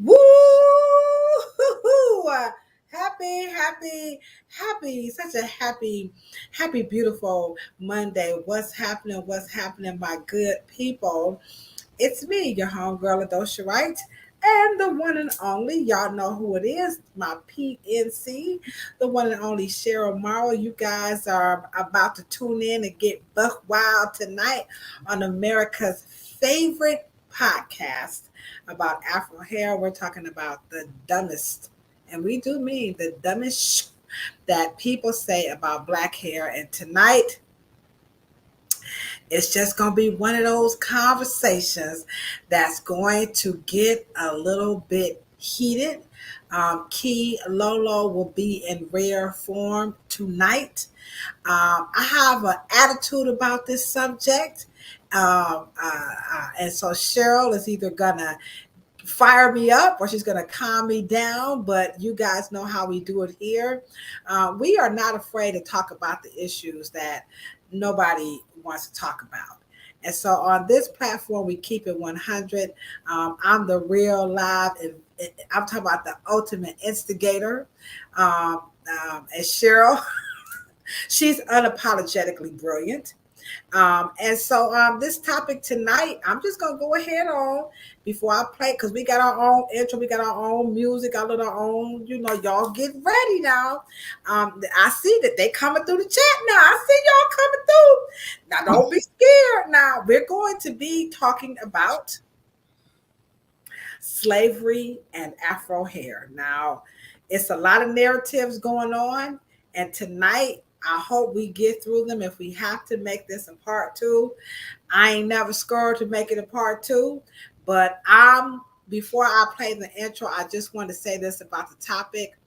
Woo! Happy, happy, happy, such a happy, beautiful Monday. What's happening? What's happening, my good people? It's me, your homegirl, Adosha Wright, and the one and only, y'all know who it is, my PNC, the one and only Cheryl Morrow. You guys are about to tune in and get buck wild tonight on America's favorite podcast about Afro hair. We're talking about the dumbest, and we do mean the dumbest that people say about black hair. And tonight, it's just going to be one of those conversations that's going to get a little bit heated. Key Lolo will be in rare form tonight. I have an attitude about this subject. And so Cheryl is either going to fire me up or she's going to calm me down, but you guys know how we do it here. We are not afraid to talk about the issues that nobody wants to talk about. And so on this platform, we keep it 100. I'm the real live, I'm talking about the ultimate instigator. And Cheryl, she's unapologetically brilliant. And so this topic tonight, I'm just going to go ahead on before I play, because we got our own intro, we got our own music, our own, y'all get ready now. I see that they coming through the chat now. I see y'all coming through. Now, don't be scared. Now, we're going to be talking about slavery and Afro hair. Now, it's a lot of narratives going on, and tonight, I hope we get through them. If we have to make this a part two, I ain't never scared to make it a part two. But before I play the intro, I just want to say this about the topic.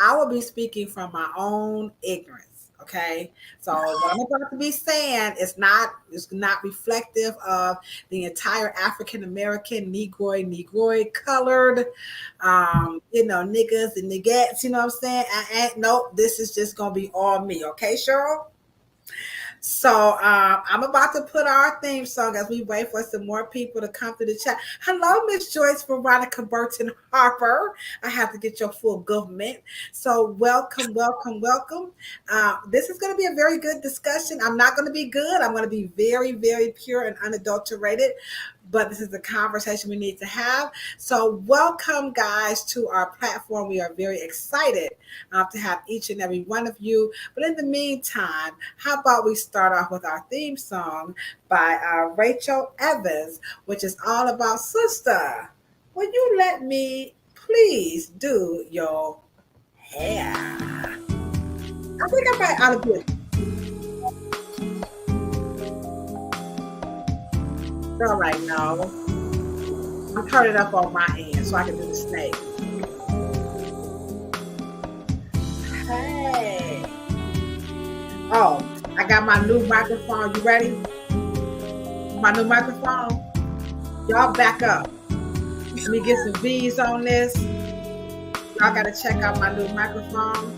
I will be speaking from my own ignorance. Okay, so what I'm about to be saying is not reflective of the entire African American, Negroid, colored, niggas and niggettes. You know what I'm saying? Nope, this is just gonna be all me. Okay, Cheryl. So I'm about to put our theme song as we wait for some more people to come to the chat. Hello, Miss Joyce Veronica Burton Harper. I have to get your full government. So welcome. This is going to be a very good discussion. I'm not going to be good. I'm going to be very, very pure and unadulterated. But this is the conversation we need to have. So welcome, guys, to our platform. We are very excited to have each and every one of you. But in the meantime, how about we start off with our theme song by Rachel Evans, which is all about sister. Will you let me please do your hair? I think I might ought to do it. All right, now I'm turning it up on my end so I can do the snake. Hey. Oh, I got my new microphone. You ready? My new microphone. Y'all back up. Let me get some V's on this. Y'all got to check out my new microphone.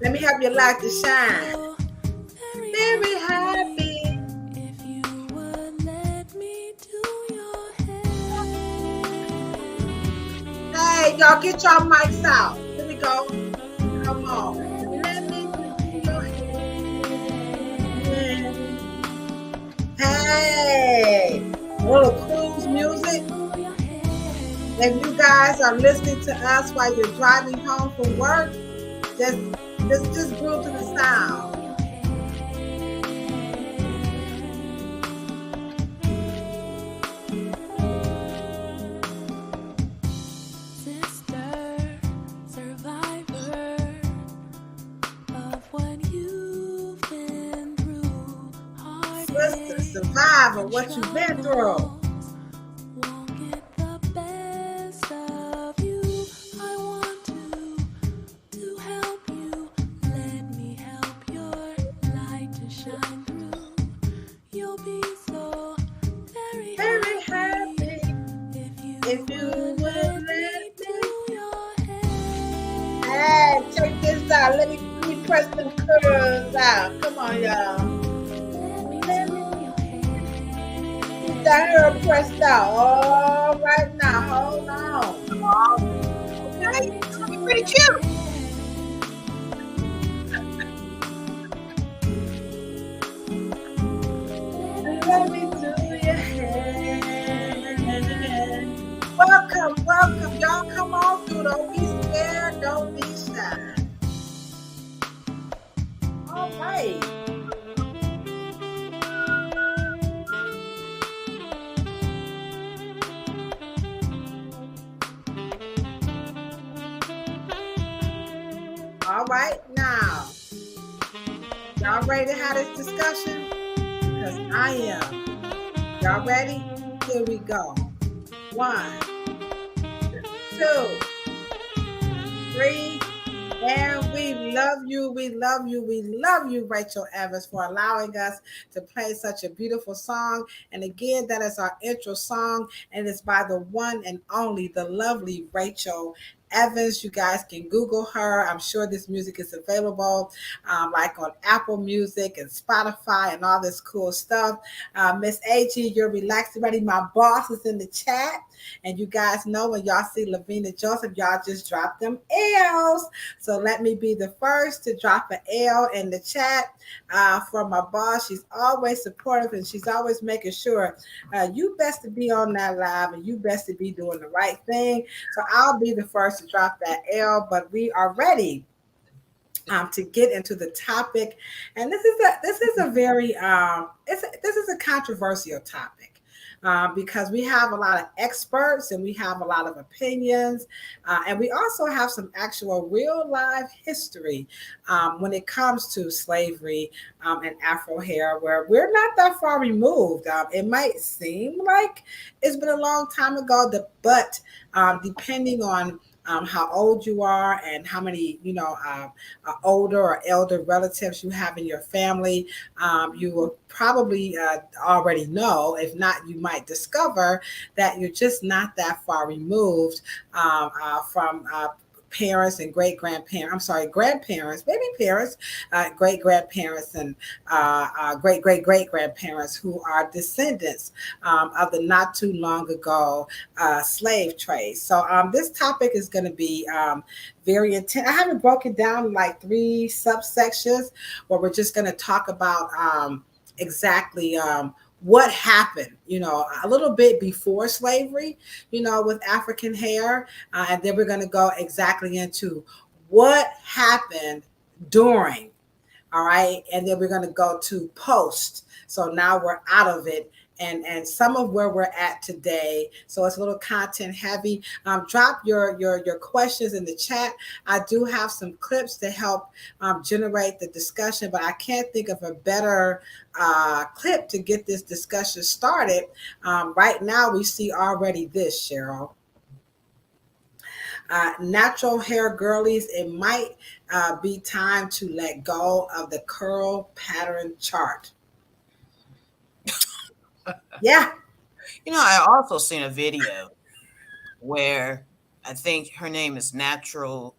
Let me help your light to shine. Very happy. If you would let me do your hair. Hey, y'all get your mics out. Here we go. Come on. Let me do your hair. Hey, a little cruise music. If you guys are listening to us while you're driving home from work, just groove to the sound. Sister, survivor of what you've been through. Sister, survivor of what you've been through. press them curls out. Come on, y'all. Let me get that hair pressed out. All right now. Hold on. Okay, it's looking pretty cute. Let me do your hair. Welcome, welcome. Y'all come on through. Don't be scared. Don't be shy. All right. All right. Now, y'all ready to have this discussion? Because I am. Y'all ready? Here we go. 1, 2, 3. And we love you, we love you, we love you, Rachel Evans, for allowing us to play such a beautiful song. And again, that is our intro song, and it's by the one and only, the lovely Rachel Evans. You guys can Google her. I'm sure this music is available like on Apple Music and Spotify and all this cool stuff. Miss AG, you're relaxed already. My boss is in the chat. And you guys know when y'all see Lavina Joseph, y'all just drop them L's. So let me be the first to drop an L in the chat for my boss. She's always supportive and she's always making sure you best to be on that live and you best to be doing the right thing. So I'll be the first to drop that L, but we are ready to get into the topic. And this is a very this is a controversial topic. Because we have a lot of experts and we have a lot of opinions, and we also have some actual real life history when it comes to slavery and Afro hair, where we're not that far removed. It might seem like it's been a long time ago, but depending on how old you are and how many, older or elder relatives you have in your family, you will probably already know. If not, you might discover that you're just not that far removed from parents and great-grandparents, I'm sorry, grandparents, maybe parents, great-grandparents and great-great-great-grandparents who are descendants of the not too long ago slave trade. So this topic is going to be very intense. I haven't broken down like 3 subsections where we're just going to talk about exactly what happened, a little bit before slavery, with African hair. And then we're going to go exactly into what happened during. All right. And then we're going to go to post. So now we're out of it. And some of where we're at today. So it's a little content heavy. Drop your questions in the chat. I do have some clips to help generate the discussion, but I can't think of a better clip to get this discussion started. Right now, we see already this, Cheryl. Natural hair girlies, it might be time to let go of the curl pattern chart. Yeah. I also seen a video where I think her name is Natural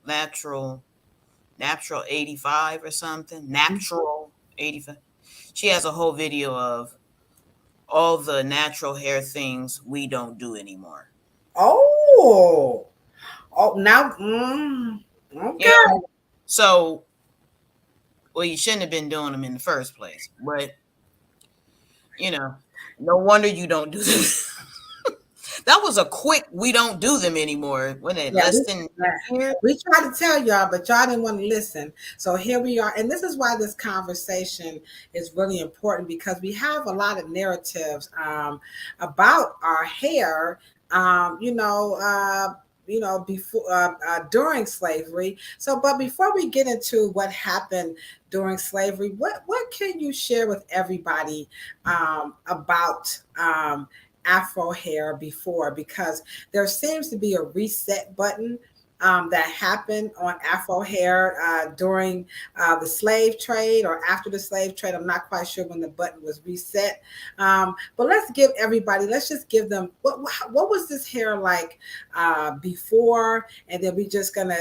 85 or something. Natural 85. She has a whole video of all the natural hair things we don't do anymore. Oh, now, okay. So, well, you shouldn't have been doing them in the first place, but no wonder you don't do this. That was a quick, we don't do them anymore. When it less than years. We tried to tell y'all, but y'all didn't want to listen. So here we are. And this is why this conversation is really important, because we have a lot of narratives about our hair, before during slavery. So, but before we get into what happened during slavery, what can you share with everybody about Afro hair before? Because there seems to be a reset button that happened on Afro hair during the slave trade or after the slave trade. I'm not quite sure when the button was reset. But let's give everybody, let's just give them what was this hair like before, and then we're just gonna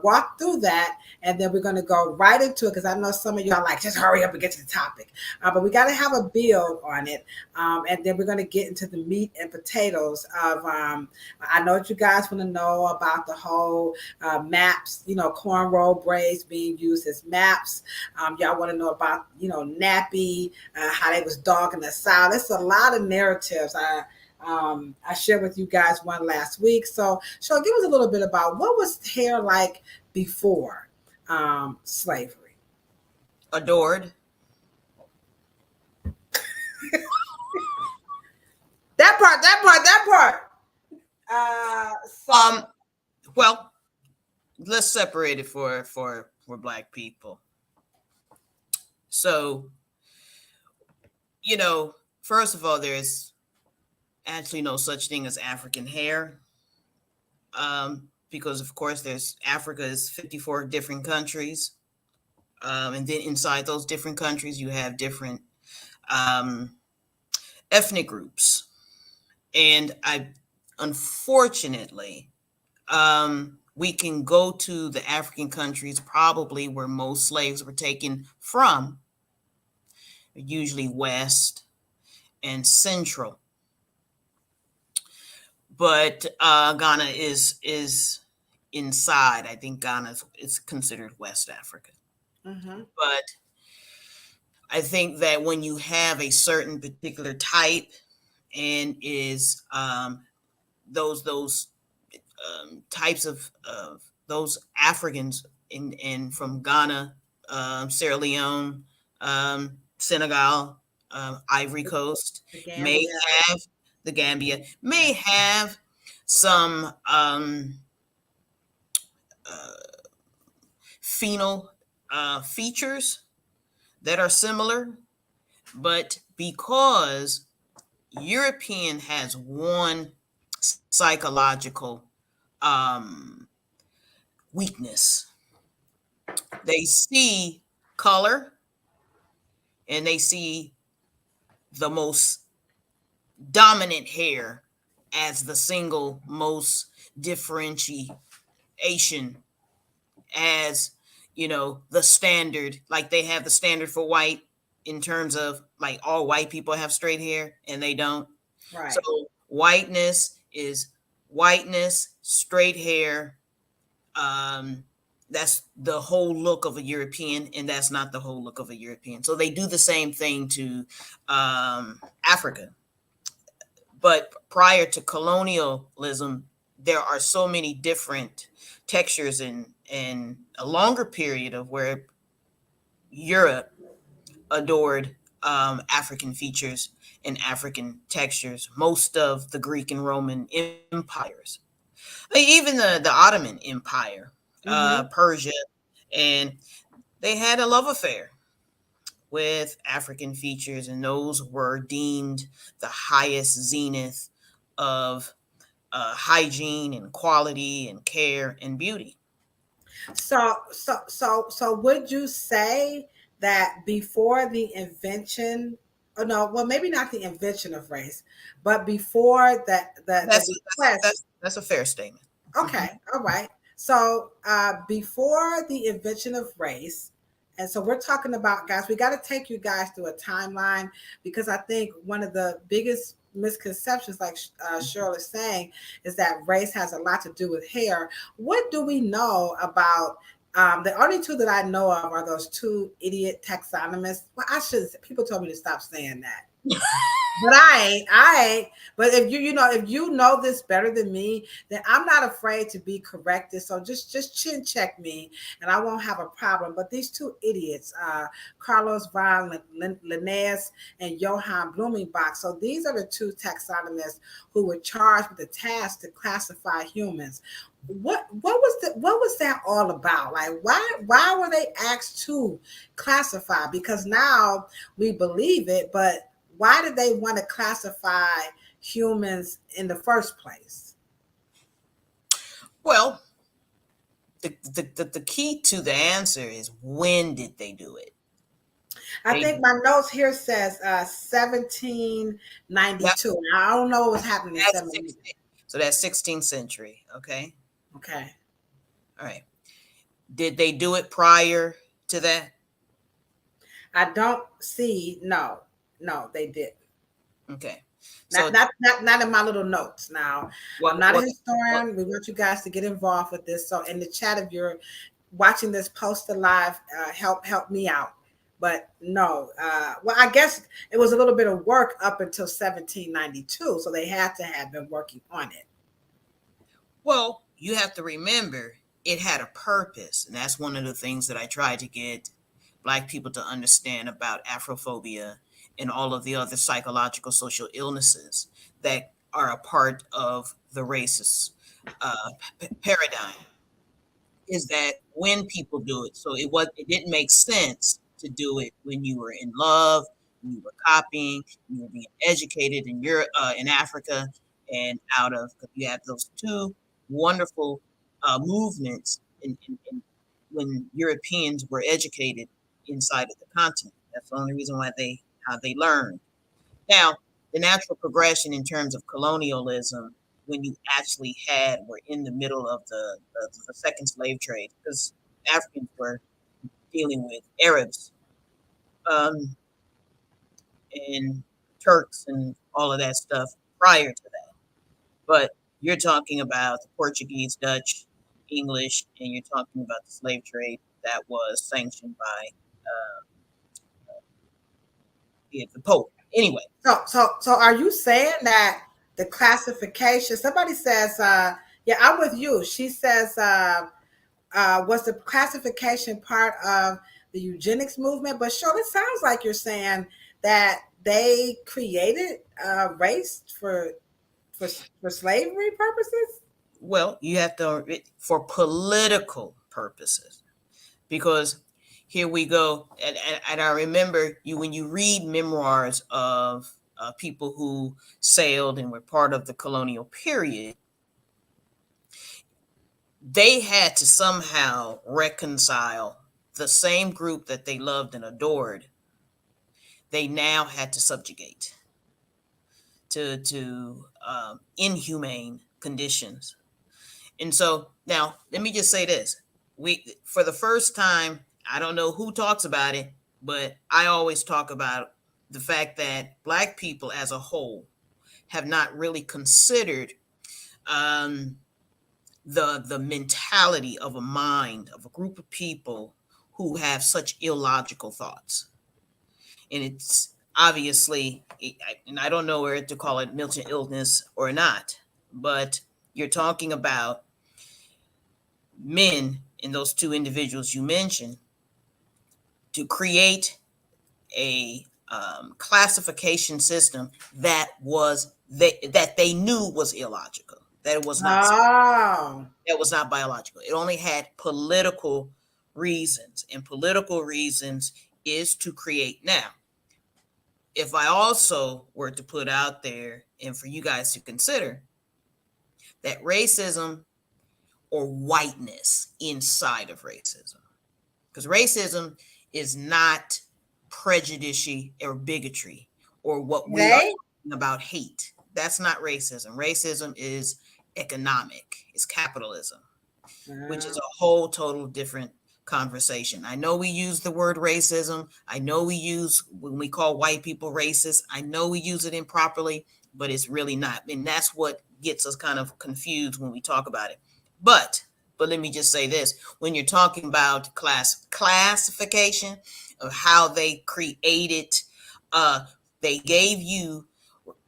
walk through that, and then we're gonna go right into it because I know some of y'all like just hurry up and get to the topic, but we got to have a build on it, and then we're gonna get into the meat and potatoes of. I know what you guys want to know about the whole maps, cornrow braids being used as maps. Y'all want to know about nappy, how they was dogging the South. It's a lot of narratives. I shared with you guys one last week. So give us a little bit about what was hair like before slavery. Adored. That part. Well, let's separate it for Black people. So, first of all, there's actually no such thing as African hair, because of course Africa is 54 different countries, and then inside those different countries you have different ethnic groups, and unfortunately, we can go to the African countries probably where most slaves were taken from, usually West and Central. But Ghana is inside. I think Ghana is considered West Africa. Mm-hmm. But I think that when you have a certain particular type and is those types of those Africans in from Ghana, Sierra Leone, Senegal, Ivory Coast may have the Gambia may have some phenol features that are similar, but because European has one psychological weakness. They see color and they see the most dominant hair as the single most differentiation, as the standard. Like they have the standard for white in terms of like all white people have straight hair and they don't. Right. So whiteness is whiteness, straight hair. That's the whole look of a European, and that's not the whole look of a European. So they do the same thing to Africa. But prior to colonialism, there are so many different textures in a longer period of where Europe adored African features and African textures. Most of the Greek and Roman empires, even the Ottoman Empire, Persia, and they had a love affair with African features, and those were deemed the highest zenith of hygiene and quality and care and beauty. So would you say that before the invention, or no, well, maybe not the invention of race, but before That's a fair statement. Okay, all right. So before the invention of race, and so we're talking about, guys, we got to take you guys through a timeline, because I think one of the biggest misconceptions, like Cheryl is saying, is that race has a lot to do with hair. What do we know about the only two that I know of are those two idiot taxonomists? Well, people told me to stop saying that. But I ain't. But if if you know this better than me, then I'm not afraid to be corrected. So just chin check me, and I won't have a problem. But these two idiots, Carlos von Linnaeus and Johann Blumenbach. So these are the two taxonomists who were charged with the task to classify humans. What was that all about? Like why were they asked to classify? Because now we believe it, but why did they want to classify humans in the first place? Well, the key to the answer is, when did they do it? I They think my notes here says Yep, 1792. Now, I don't know what was happening in that's 17. 16. So that's 16th century. Okay. Okay. All right. Did they do it prior to that? I don't see. No, no, they didn't. Okay. Not, So not, not, not in my little notes. Now, I'm what not a what what historian. We want you guys to get involved with this. So, in the chat, if you're watching this posted live, help me out. But no, well, I guess it was a little bit of work up until 1792, so they had to have been working on it. Well, you have to remember it had a purpose, and that's one of the things that I try to get Black people to understand about Afrophobia and all of the other psychological social illnesses that are a part of the racist paradigm. Is that when people do it, so it didn't make sense to do it when you were in love, when you were copying, you were being educated in Europe, in Africa, and out of, because you have those two wonderful movements when Europeans were educated inside of the continent. That's the only reason why how they learned. Now, the natural progression in terms of colonialism, when you actually were in the middle of the second slave trade, because Africans were dealing with Arabs, um, and Turks and all of that stuff prior to that. But you're talking about the Portuguese, Dutch, English, and you're talking about the slave trade that was sanctioned by the Pope. Anyway, So are you saying that the classification? Somebody says, yeah, I'm with you. She says, was the classification part of the eugenics movement? But sure, it sounds like you're saying that they created race for slavery purposes. well, you have to, for political purposes, because here we go. And I remember you when you read memoirs of people who sailed and were part of the colonial period, they had to somehow reconcile the same group that they loved and adored. They now had to subjugate to inhumane conditions. And so now let me just say this. We For the first time, I don't know who talks about it, but I always talk about the fact that Black people as a whole have not really considered um, the mentality of a mind of a group of people who have such illogical thoughts. And it's obviously, and I don't know where to call it mental illness or not, but you're talking about men in those two individuals you mentioned to create a classification system that they knew was illogical, that it was not Oh, that was not biological. It only had political reasons, and political reasons is to create. Now, if I also were to put out there and for you guys to consider that racism or whiteness inside of racism, because racism is not prejudice or bigotry or what we are they. talking about, hate. That's not racism. Racism is economic, it's capitalism, which is a whole total different conversation. I know we use the word racism. I know we use, when we call white people racist, I know we use it improperly, but it's really not. And that's what gets us kind of confused when we talk about it. But let me just say this. When you're talking about classification of how they created, they gave you,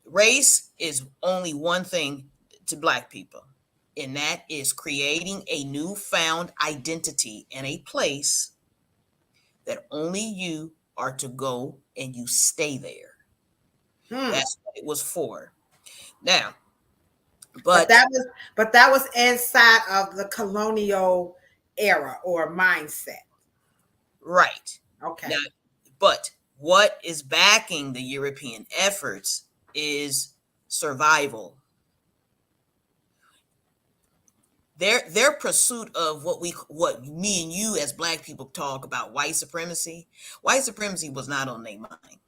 race is only one thing to Black people, and that is creating a newfound identity and a place that only you are to go and you stay there. Hmm. That's what it was for. Now, But but that was inside of the colonial era or mindset. right now, Okay. but what is backing the European efforts is survival. their pursuit of what me and you as black people talk about white supremacy was not on their mind.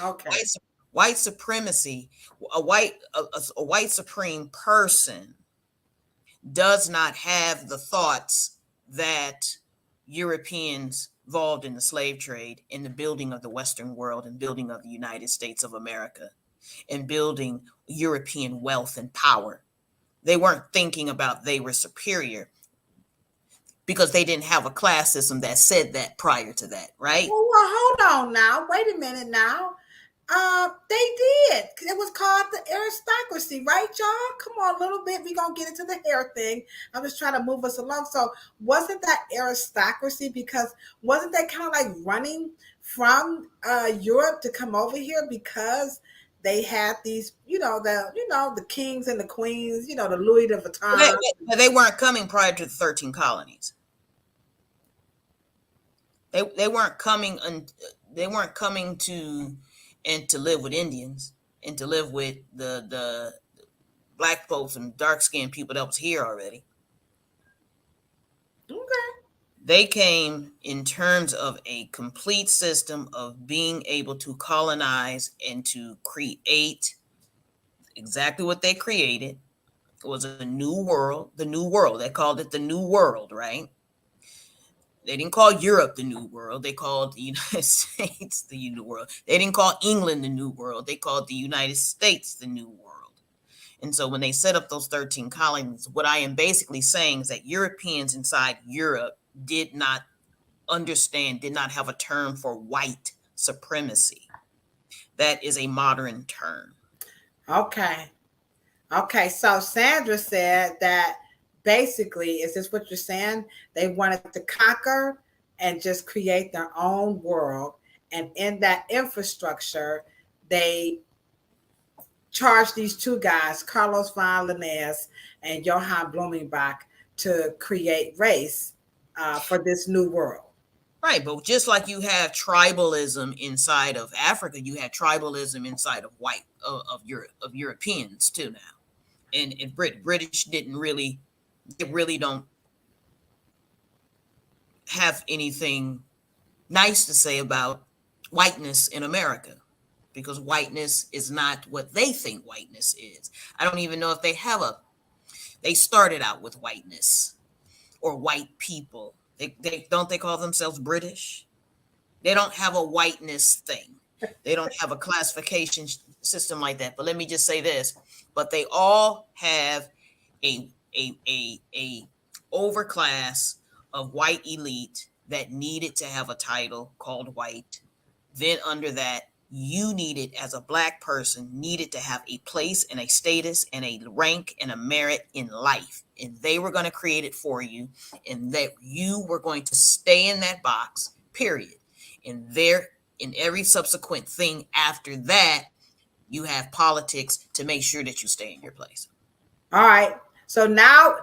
Okay. White white supremacy, a white supreme person does not have the thoughts that Europeans involved in the slave trade, in the building of the Western world and building of the United States of America and building European wealth and power. They weren't thinking about they were superior because they didn't have a class system that said that prior to that, right? Well, hold on now. Wait a minute now. They did. It was called the aristocracy, right, y'all? Come on, a little bit. We're gonna get into the hair thing. I'm just trying to move us along. So, wasn't that aristocracy because wasn't they kind of like running from Europe to come over here because they had these, the kings and the queens, the Louis de Vuitton. They weren't coming prior to the 13 colonies. They weren't coming they weren't coming to and to live with Indians and to live with the black folks and dark skinned people that was here already. Okay. They came in terms of a complete system of being able to colonize and to create exactly what they created. It was a new world, the new world. They called it the new world, right? They didn't call Europe the New World. They called the United States the New World. They didn't call England the New World. They called the United States the New World. And so when they set up those 13 colonies, what I am basically saying is that Europeans inside Europe did not understand, did not have a term for white supremacy. That is a modern term. Okay. Okay, so Sandra said that basically, is this what you're saying? They wanted to conquer and just create their own world. And in that infrastructure, they charged these two guys, Carlos von Linnaeus and Johann Blumenbach, to create race for this new world. Right, but just like you have tribalism inside of Africa, you have tribalism inside of white of Europe of Europeans too now. And British didn't really, they really don't have anything nice to say about whiteness in America because whiteness is not what they think whiteness is. I don't even know if they started out with whiteness or white people. They don't they call themselves British? They don't have a whiteness thing. They don't have a classification system like that. But let me just say this, but they all have a overclass of white elite that needed to have a title called white. Then under that, you needed as a black person needed to have a place and a status and a rank and a merit in life. And they were going to create it for you and that you were going to stay in that box, period. And there in every subsequent thing after that, you have politics to make sure that you stay in your place. All right. So now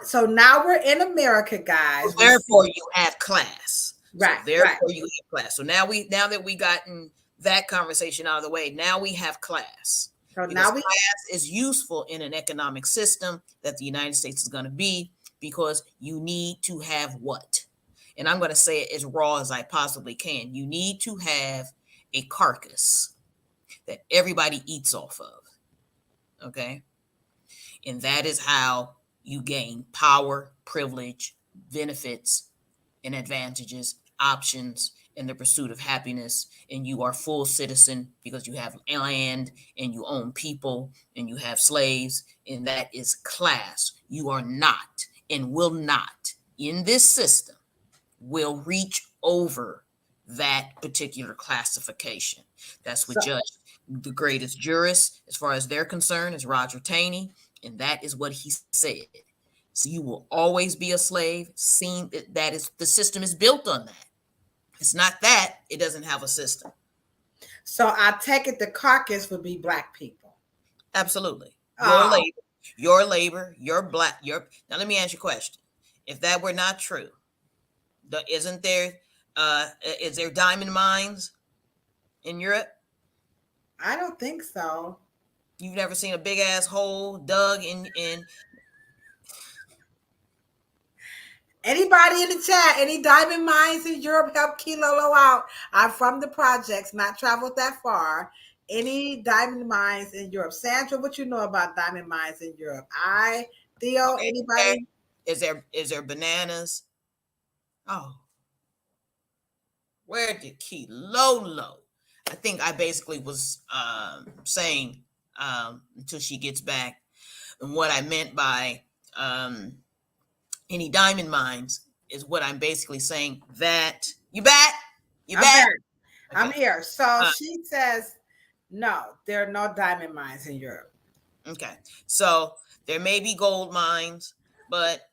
we're in America, guys. So therefore, you have class. Right. So therefore, right. you have class. So now that we gotten that conversation out of the way, now we have class. So Because now we class is useful in an economic system that the United States is going to be because you need to have what? And I'm going to say it as raw as I possibly can. You need to have a carcass that everybody eats off of. Okay. And that is how you gain power, privilege, benefits, and advantages, options in the pursuit of happiness. And you are full citizen because you have land and you own people and you have slaves. And that is class. You are not and will not in this system will reach over that particular classification. That's what Judge, the greatest jurist, as far as they're concerned, is Roger Taney. And that is what he said. So you will always be a slave. Seeing that is the system is built on that. It's not that it doesn't have a system. So I take it the carcass would be black people. Absolutely. Oh. Your black, your. Now let me ask you a question. If that were not true, isn't there, is there diamond mines in Europe? I don't think so. You've never seen a big ass hole dug in Anybody in the chat, any diamond mines in Europe, help Kilolo out. I'm from the projects, not traveled that far. Any diamond mines in Europe? Sandra, what you know about diamond mines in Europe? Theo, Okay. anybody? Is there bananas? Oh, where did Kilolo? I think I basically was saying until she gets back, and what I meant by any diamond mines is what I'm basically saying that you back, you I'm back. back. I'm Okay. here. So Uh, she says, no, there are no diamond mines in Europe. okay. So there may be gold mines, but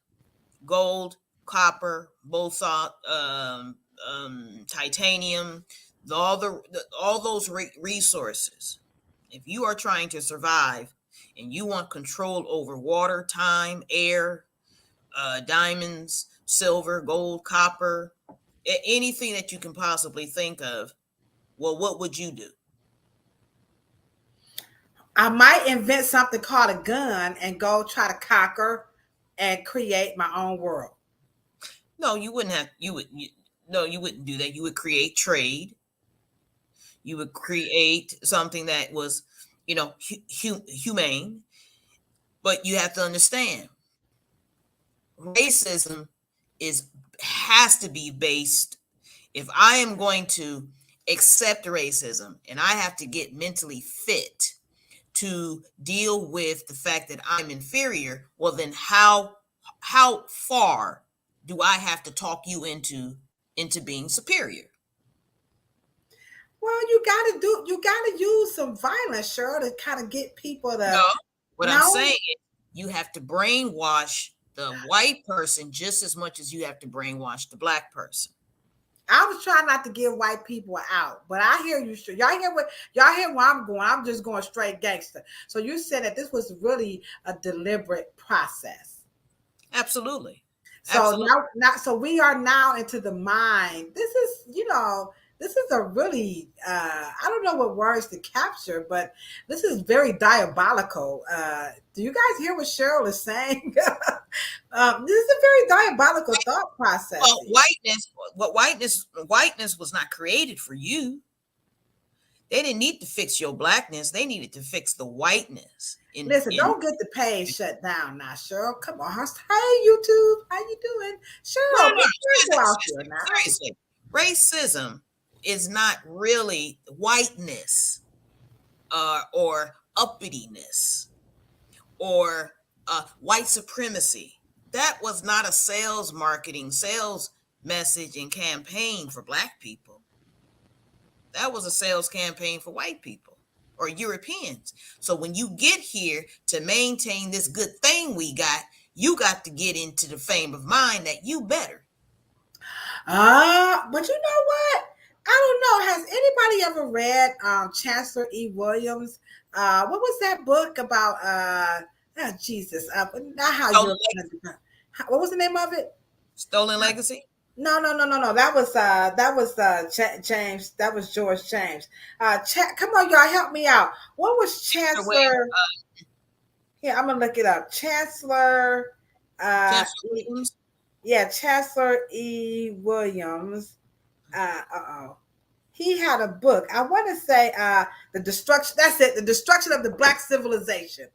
gold, copper, bosalt, titanium, all those resources. If you are trying to survive and you want control over water, time, air, diamonds, silver, gold, copper, anything that you can possibly think of, well, what would you do? I might invent something called a gun and go try to conquer and create my own world. No, you wouldn't have. No, you wouldn't do that. You would create trade. You would create something that was, humane. But you have to understand, racism is has to be based. If I am going to accept racism, and I have to get mentally fit to deal with the fact that I'm inferior, well, then how far do I have to talk you into being superior? Well, you gotta use some violence, Cheryl, to kind of get people No, to what I'm no. saying is you have to brainwash the white person just as much as you have to brainwash the black person. I was trying not to give white people out, but I hear you. Y'all hear where I'm going. I'm just going straight gangster. So you said that this was really a deliberate process. Absolutely. So Absolutely. so we are now into the mind. This is a really I don't know what words to capture, but this is very diabolical. Do you guys hear what Cheryl is saying? This is a very diabolical thought process. Well, whiteness was not created for you. They didn't need to fix your blackness. They needed to fix the whiteness. Listen, In don't get the page shut down now, Cheryl. Come on, hey YouTube, how you doing, No, no, Cheryl? no. Go out here now. Seriously, racism is not really whiteness, or uppityness, or white supremacy. That was not a sales message and campaign for black people. That was a sales campaign for white people or Europeans. So when you get here to maintain this good thing we got, you got to get into the frame of mind that you better. But you know what? I don't know. Has anybody ever read Chancellor E. Williams? What was that book about? Jesus, not how Stolen, you're. What was the name of it? stolen legacy. No. That was James. That was George James. Come on, y'all, help me out. What was Chancellor? Yeah, I'm gonna look it up. Chancellor. Chancellor E, Williams. yeah, Chancellor E. Williams. Oh. He had a book. I want to say the destruction. That's it. The destruction of the black civilization.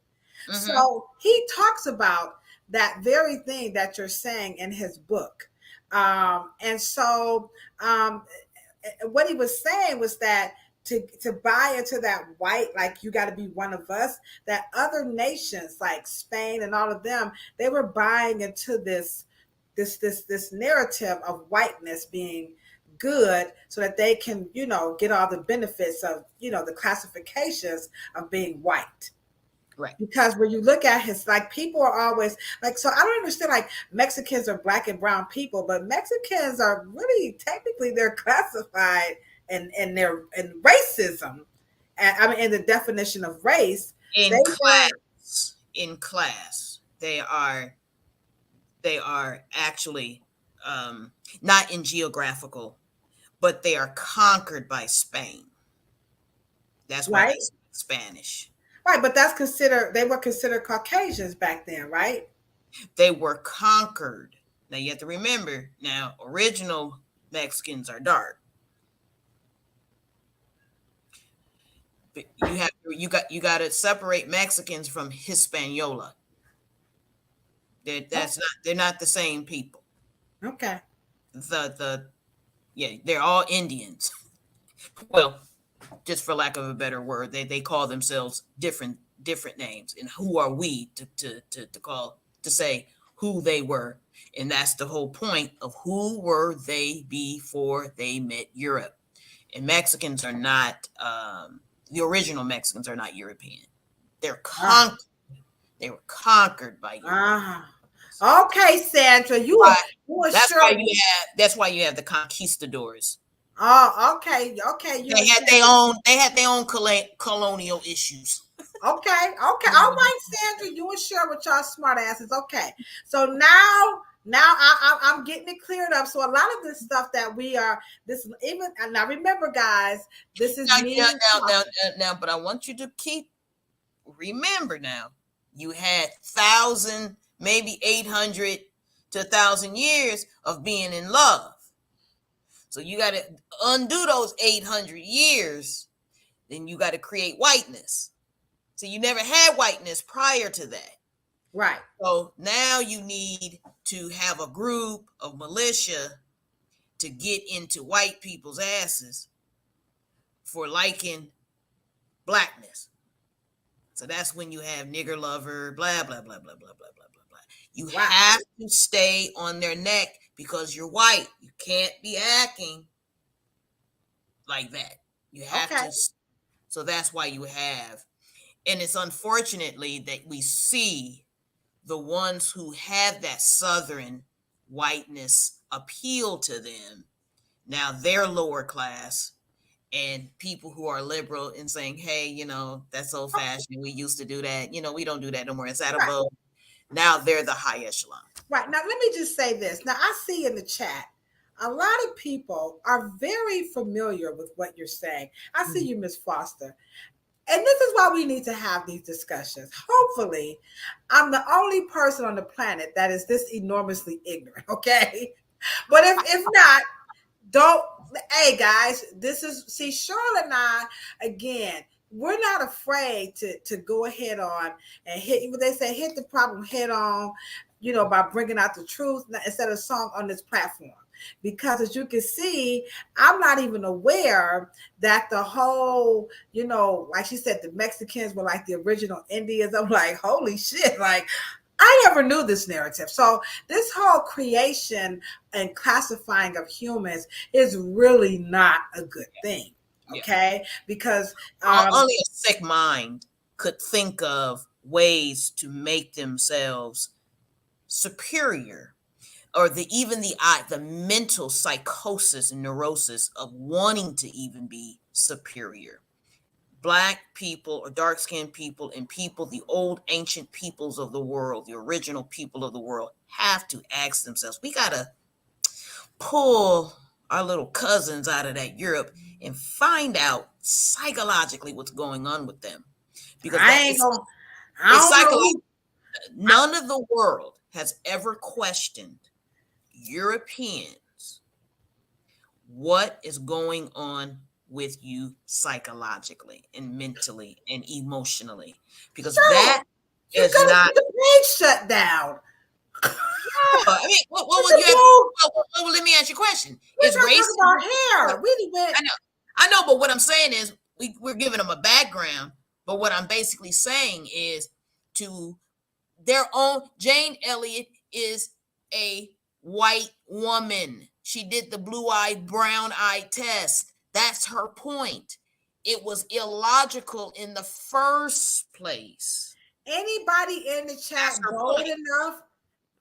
Mm-hmm. So he talks about that very thing that you're saying in his book. And so what he was saying was that to buy into that white, like you got to be one of us, that other nations like Spain and all of them, they were buying into this narrative of whiteness being good so that they can get all the benefits of the classifications of being white. Right. Because when you look at his, like, people are always like, so I don't understand, like, Mexicans are black and brown people, but Mexicans are really technically they're classified in their in racism, and I mean in the definition of race. They were In class, they are actually, not in geographical, but they are conquered by Spain. That's why right, they speak Spanish. right, but that's considered they were considered Caucasians back then, right? They were conquered. Now you have to remember, now original Mexicans are dark. But you got to separate Mexicans from Hispaniola. They're not the same people. Okay. Yeah, they're all Indians. Well, just for lack of a better word, they call themselves different names. And who are we to say who they were? And that's the whole point of who were they before they met Europe. And Mexicans are not the original Mexicans are not European. They're conquered. They were conquered by Europe. Okay, Sandra, you were sure. That's why you have the conquistadors. Oh, okay. They had their own colonial issues. Okay. All right, Sandra, you were sure with y'all smart asses. Okay. So now I'm getting it cleared up. So a lot of this stuff that we are now remember, guys, this is now, but I want you to remember now, you had 1,000, maybe 800 to 1,000 years of being in love. So you got to undo those 800 years. Then you got to create whiteness. So you never had whiteness prior to that. Right. So now you need to have a group of militia to get into white people's asses for liking blackness. So that's when you have nigger lover, blah, blah, blah, blah, blah, blah, blah, blah, blah. You have to stay on their neck because you're white. You can't be acting like that. You have to. So that's why you have. And it's unfortunately that we see the ones who have that Southern whiteness appeal to them. Now they're lower class and people who are liberal and saying, hey, that's old fashioned. We used to do that. We don't do that no more. It's out of vote. Now they're the high echelon. Right. Now, let me just say this. Now, I see in the chat, a lot of people are very familiar with what you're saying. I see you, Miss Foster. And this is why we need to have these discussions. Hopefully, I'm the only person on the planet that is this enormously ignorant, okay? But if not, hey guys, Charlotte and I, again, we're not afraid to go ahead on and hit the problem head on, by bringing out the truth instead of song on this platform. Because as you can see, I'm not even aware that the whole, like she said, the Mexicans were like the original Indians. I'm like, holy shit, like I never knew this narrative. So this whole creation and classifying of humans is really not a good thing. Okay. Yeah. Because only a sick mind could think of ways to make themselves superior. Or the mental psychosis and neurosis of wanting to even be superior. Black people or dark-skinned people and the old ancient peoples of the world, the original people of the world, have to ask themselves, we got to pull our little cousins out of that Europe and find out psychologically what's going on with them. Because none of the world has ever questioned Europeans, what is going on with you psychologically and mentally and emotionally? Because that is not the page shut down. I mean, well, let me ask you a question. Is race about hair? I know, but what I'm saying is we're giving them a background. But what I'm basically saying is to their own. Jane Elliott is a white woman. She did the blue-eyed, brown-eyed test. That's her point. It was illogical in the first place. Anybody in the chat bold enough?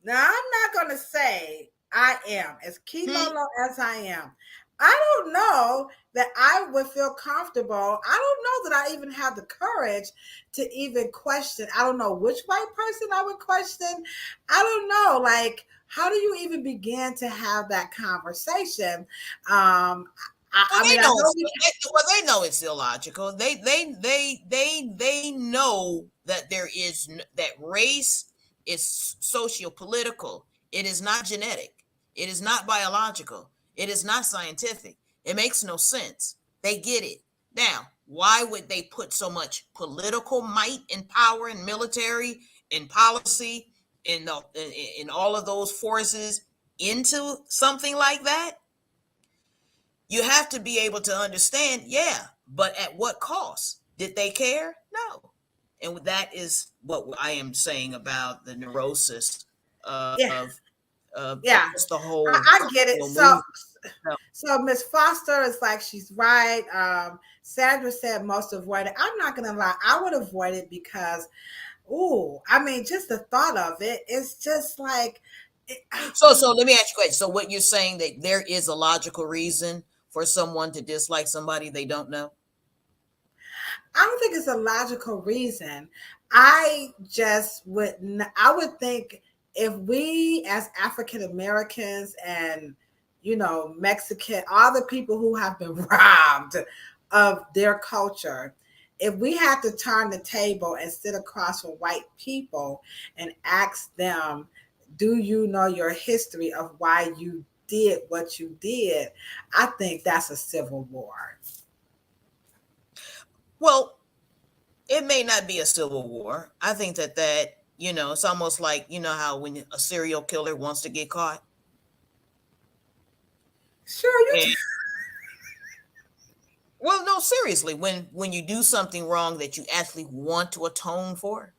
Now, I'm not going to say I am as Kilolo as I am. I don't know that I would feel comfortable. I don't know that I even have the courage to even question. I don't know which white person I would question. I don't know. Like, how do you even begin to have that conversation? They know it's illogical. They know that there is that race is socio-political. It is not genetic. It is not biological. It is not scientific. It makes no sense. They get it. Now, why would they put so much political might and power and military and policy in all of those forces into something like that? You have to be able to understand, yeah, but at what cost? Did they care? No. And that is what I am saying about the neurosis Yeah, of yeah. just the whole I get it. So, movement. So, so Miss Foster is like, she's right. Sandra said most avoid it. I'm not gonna lie, I would avoid it because, ooh, I mean, just the thought of it, it's just like, it, so let me ask you a question. So what you're saying, that there is a logical reason for someone to dislike somebody they don't know? I don't think it's a logical reason. I just wouldn't. I would think if we, as African Americans and Mexican, all the people who have been robbed of their culture, if we had to turn the table and sit across from white people and ask them, "Do you know your history of why you did what you did?" I think that's a civil war. Well, it may not be a civil war. I think that it's almost like, how when a serial killer wants to get caught. Sure, you. And well, no, seriously, when you do something wrong that you actually want to atone for,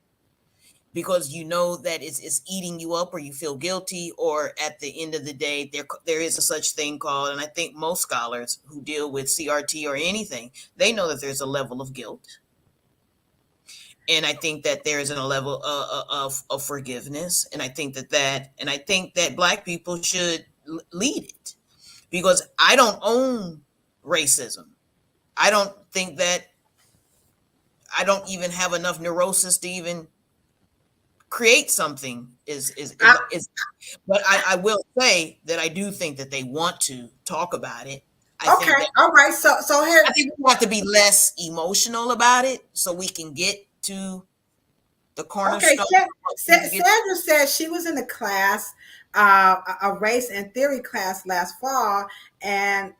because you know that it's eating you up, or you feel guilty, or at the end of the day there is a such thing called, and I think most scholars who deal with CRT or anything, they know that there's a level of guilt. And I think that there is a level of forgiveness, and I think that Black people should lead it, because I don't own racism. I don't think that I don't even have enough neurosis to even create something is but I will say that I do think that they want to talk about it. I think Okay, that all right. So here, I think we have to be less emotional about it so we can get to the okay. cornerstone of what we need to get. Sandra said she was in a class, a race and theory class last fall, and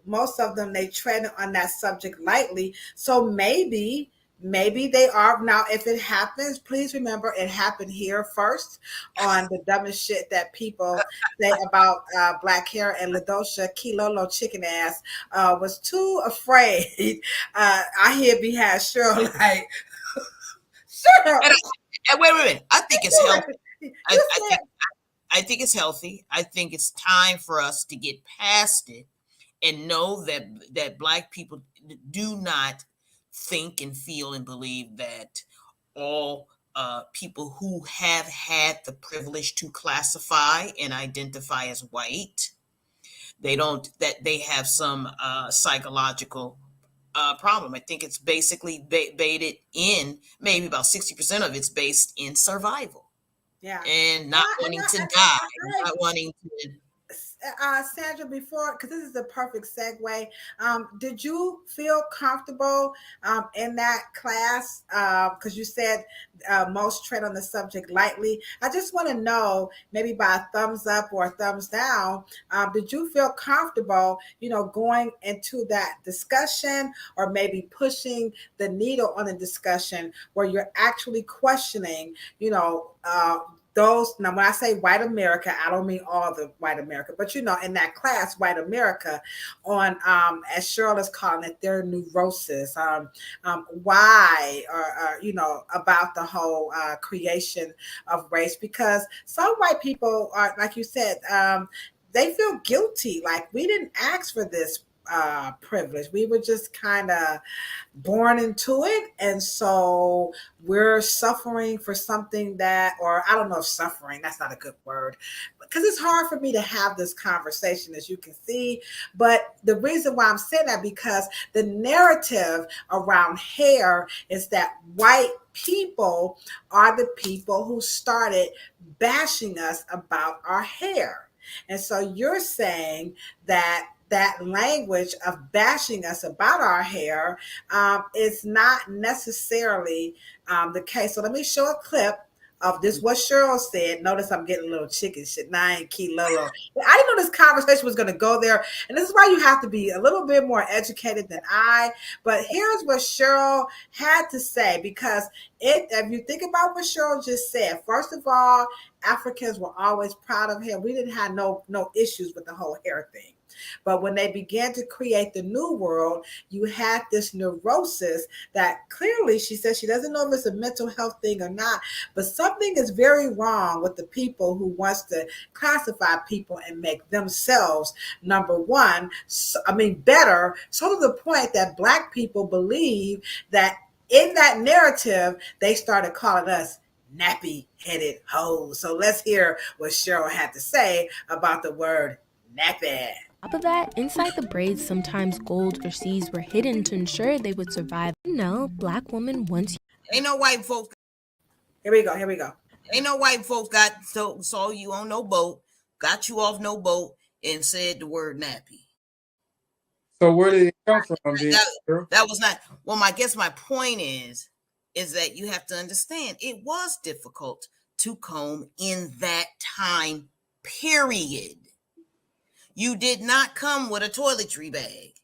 most of them, they tread on that subject lightly. So maybe they are now. If it happens, please remember it happened here first on the dumbest shit that people say about black hair. And Ladosha Kilolo chicken ass was too afraid. I hear behind Cheryl like, Cheryl, And, and wait a minute, I think it's healthy. you I, I said, think I think it's healthy. I think it's time for us to get past it and know that Black people do not think and feel and believe that all people who have had the privilege to classify and identify as white, they don't that they have some psychological problem. I think it's basically baited in, maybe about 60% of it's based in survival yeah. and And not I, and wanting I, to and die, I, not wanting to. Sandra, before, because this is the perfect segue, did you feel comfortable in that class? Because you said most tread on the subject lightly. I just want to know, maybe by a thumbs up or a thumbs down, did you feel comfortable, going into that discussion, or maybe pushing the needle on a discussion where you're actually questioning, those. Now when I say white America, I don't mean all the white America, but in that class, white America, on as Cheryl is calling it, their neurosis, why, or about the whole creation of race, because some white people are, like you said, they feel guilty, like we didn't ask for this privilege. We were just kind of born into it, and so we're suffering for something that, or I don't know if suffering, that's not a good word, because it's hard for me to have this conversation, as you can see. But the reason why I'm saying that, because the narrative around hair is that white people are the people who started bashing us about our hair. And so you're saying that that language of bashing us about our hair is not necessarily the case. So let me show a clip of this. What Cheryl said. Notice I'm getting a little chicken shit. Now I ain't key little. I didn't know this conversation was going to go there, and this is why you have to be a little bit more educated than I. But here's what Cheryl had to say, because if you think about what Cheryl just said, first of all, Africans were always proud of hair. We didn't have no issues with the whole hair thing. But when they began to create the new world, you had this neurosis that clearly, she says she doesn't know if it's a mental health thing or not, but something is very wrong with the people who wants to classify people and make themselves number one, better, so to the point that Black people believe that in that narrative, they started calling us nappy headed hoes. So let's hear what Cheryl had to say about the word nappy. On top of that, inside the braids, sometimes gold or seeds were hidden to ensure they would survive. No, Black woman once. Ain't no white folks. Here we go. Ain't no white folks saw you on no boat, got you off no boat, and said the word nappy. So where did it come from? That was not. Well, my point is that you have to understand it was difficult to comb in that time period. You did not come with a toiletry bag.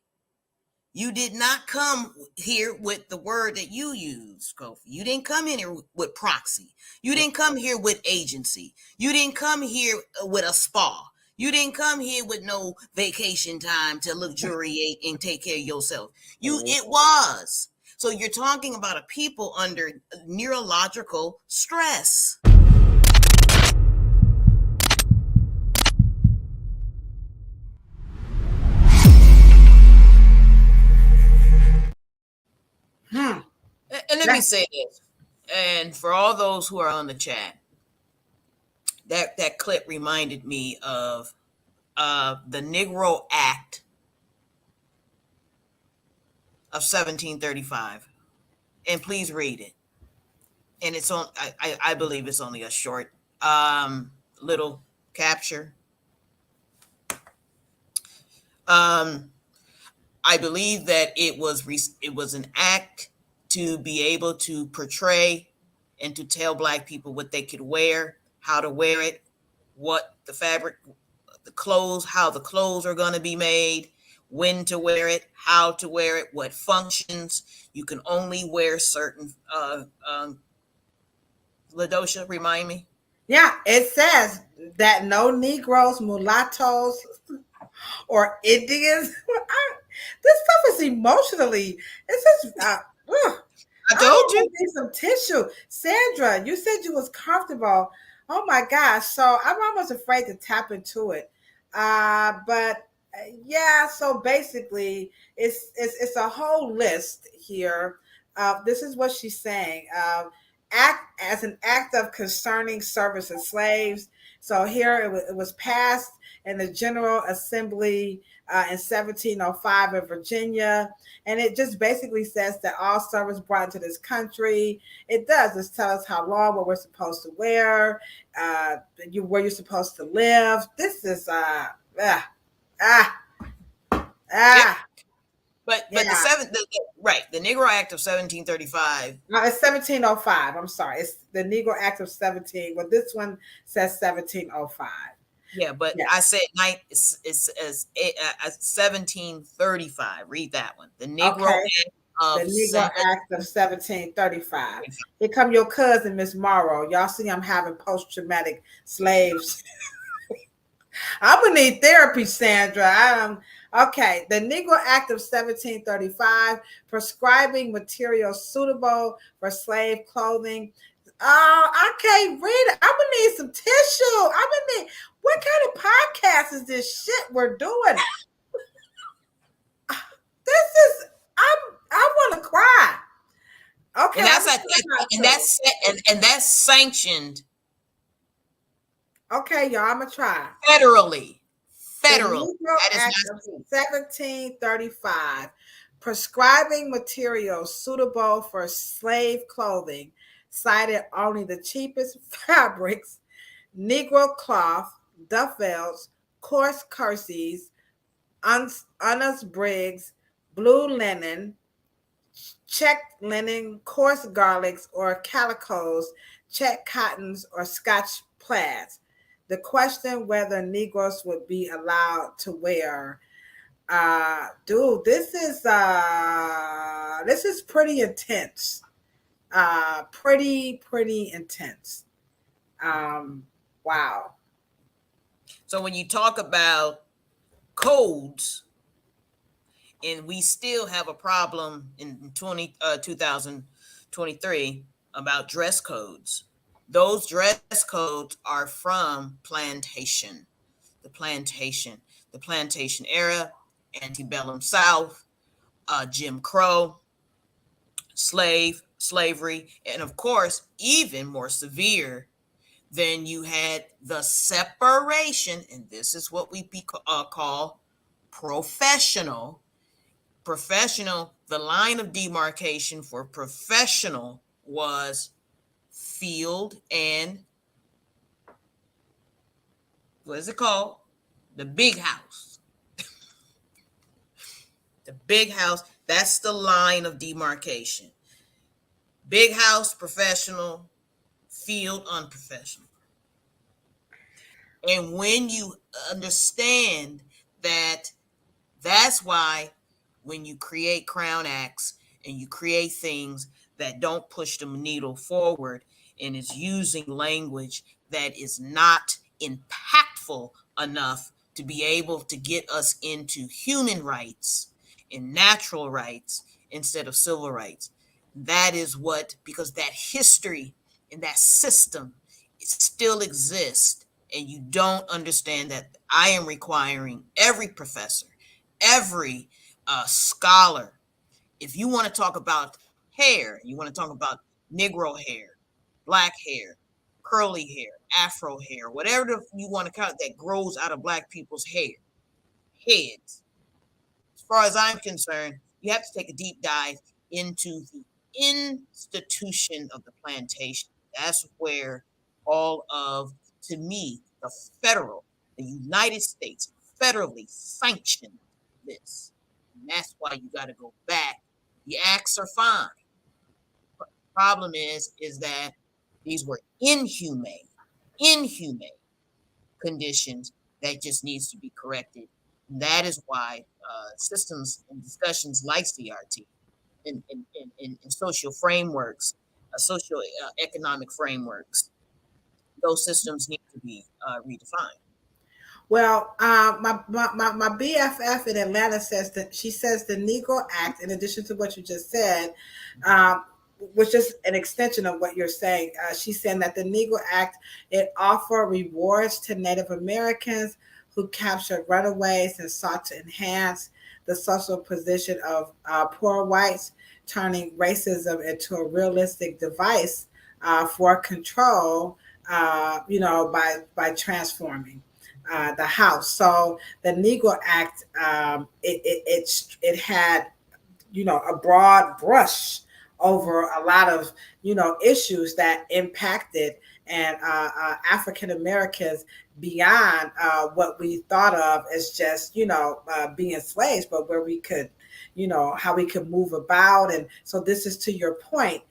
You did not come here with the word that you use, Kofi. You didn't come in here with proxy. You didn't come here with agency. You didn't come here with a spa. You didn't come here with no vacation time to luxuriate and take care of yourself. It was. So you're talking about a people under neurological stress. And let me say this, and for all those who are on the chat, that clip reminded me of the Negro Act of 1735, and please read it. And it's on. I believe it's only a short little capture. I believe that it was an act to be able to portray and to tell Black people what they could wear, how to wear it, what the fabric, the clothes, how the clothes are going to be made, when to wear it, how to wear it, what functions. You can only wear certain, LaDosha, remind me. Yeah, it says that no Negroes, mulattoes, or Indians. This stuff is emotionally. It's just. I told you. Need some tissue, Sandra. You said you was comfortable. Oh my gosh! So I'm almost afraid to tap into it. But yeah. So basically, it's a whole list here. This is what she's saying. Act as an act of concerning service of slaves. So here it was passed in the General Assembly in 1705 in Virginia. And it just basically says that all service brought into this country, it does. It tells us how long, what we're supposed to wear, where you're supposed to live. This is, Yep. But yeah. the Negro Act of 1735. No, it's 1705. I'm sorry. It's the Negro Act of 17. Well, this one says 1705. Yeah, but I said it's 1735. Read that one. The Negro Act of the Negro Act of 1735. Here come your cousin, Miss Morrow. Y'all see I'm having post-traumatic slaves. I'm gonna need therapy, Sandra. Okay, the Negro Act of 1735, prescribing materials suitable for slave clothing. I can't read it. I'm gonna need some tissue. What kind of podcast is this shit we're doing? I want to cry. Okay, and that's sanctioned. Okay, y'all, I'm gonna try. Federally. The Negro Act of 1735, prescribing materials suitable for slave clothing, cited only the cheapest fabrics: Negro cloth, duffels, coarse kerseys, honest brigs, blue linen, checked linen, coarse garlics, or calicos, check cottons, or Scotch plaids. The question whether Negroes would be allowed to wear. Dude, this is pretty intense. Pretty intense. Wow. So when you talk about codes, and we still have a problem in 2023 about dress codes. Those dress codes are from the plantation era, antebellum South, Jim Crow, slavery, and of course, even more severe, then you had the separation, and this is what we call professional. The line of demarcation for professional was field and what is it called? The big house. The big house, that's the line of demarcation. Big house, professional, field, unprofessional. And when you understand that, that's why when you create Crown Acts and you create things that don't push the needle forward and is using language that is not impactful enough to be able to get us into human rights and natural rights instead of civil rights. That is what, because that history and that system, it still exists, and you don't understand that I am requiring every professor, every scholar, if you want to talk about hair, you want to talk about Negro hair, black hair, curly hair, Afro hair, whatever you want to count that grows out of black people's heads. As far as I'm concerned, you have to take a deep dive into the institution of the plantation. That's where all of, to me, the United States federally sanctioned this. And that's why you got to go back. The acts are fine. But the problem is that these were inhumane conditions that just needs to be corrected. And that is why systems and discussions like CRT and social frameworks, social economic frameworks, those systems need to be redefined. Well, my BFF in Atlanta says that she says the Negro Act, in addition to what you just said, was just an extension of what you're saying. She's saying that the Negro Act, it offered rewards to Native Americans who captured runaways and sought to enhance the social position of poor whites, turning racism into a realistic device for control, by transforming the House. So the Negro Act, it had, a broad brush over a lot of, issues that impacted and African Americans beyond what we thought of as just, being slaves, but where we could, how we could move about. And so this is to your point.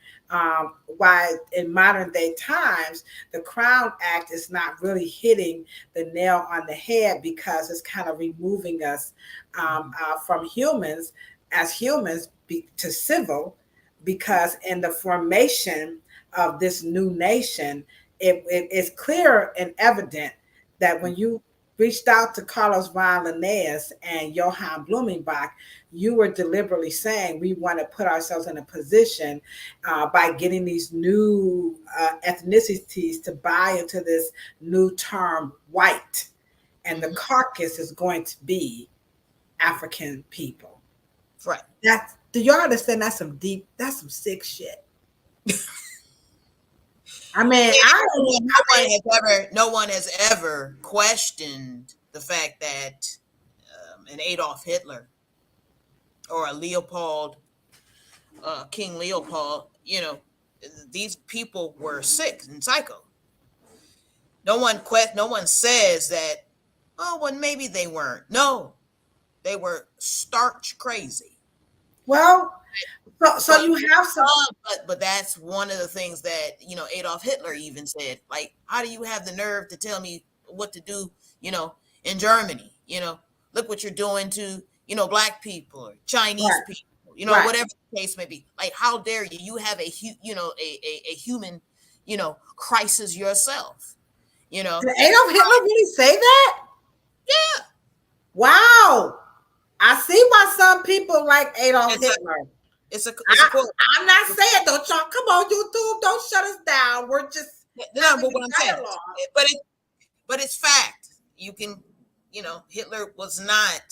Why in modern day times, the Crown Act is not really hitting the nail on the head, because it's kind of removing us from humans as humans to civil, because in the formation of this new nation, it is clear and evident that when you reached out to Carlos Von Linnaeus and Johann Blumenbach, you were deliberately saying we want to put ourselves in a position by getting these new ethnicities to buy into this new term white. And the carcass is going to be African people. Right. Do y'all understand? That's some sick shit. I mean, no one has ever questioned the fact that an Adolf Hitler or a King Leopold, these people were sick and psycho. No one says that, oh, well, maybe they weren't. No, they were starch crazy. Well, so you have some. But that's one of the things that Adolf Hitler even said. Like, how do you have the nerve to tell me what to do? In Germany, look what you're doing to black people or Chinese Right, people. right. Whatever the case may be. Like, how dare you? You have a human crisis yourself. Did Adolf Hitler really say that? Yeah. Wow. I see why some people like Adolf Hitler. It's a quote. I'm not saying, don't y'all come on YouTube, don't shut us down. We're just No, having but what I'm a saying, dialogue. but it's fact. You can, Hitler was not,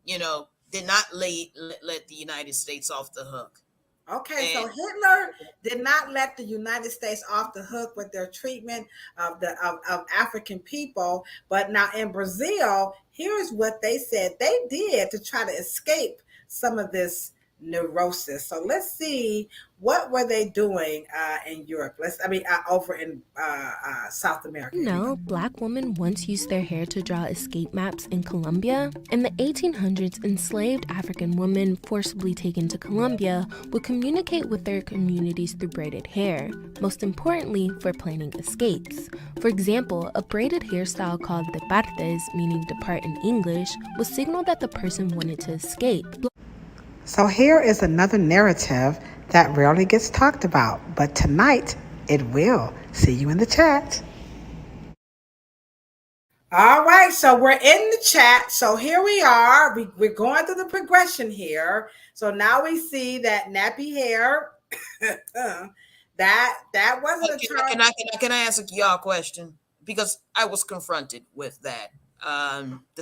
did not let the United States off the hook. Okay, so Hitler did not let the United States off the hook with their treatment of African people. But now in Brazil, here's what they said they did to try to escape some of this neurosis. So let's see, what were they doing in Europe? Over in South America. Black women once used their hair to draw escape maps in Colombia. In the 1800s, enslaved African women forcibly taken to Colombia would communicate with their communities through braided hair, most importantly for planning escapes. For example, a braided hairstyle called de partes, meaning depart in English, would signal that the person wanted to escape. So here is another narrative that rarely gets talked about, but tonight it will. See you in the chat. All right, so we're in the chat. So here we are. We're going through the progression here. So now we see that nappy hair. that wasn't a term. Can I ask y'all a question? Because I was confronted with that.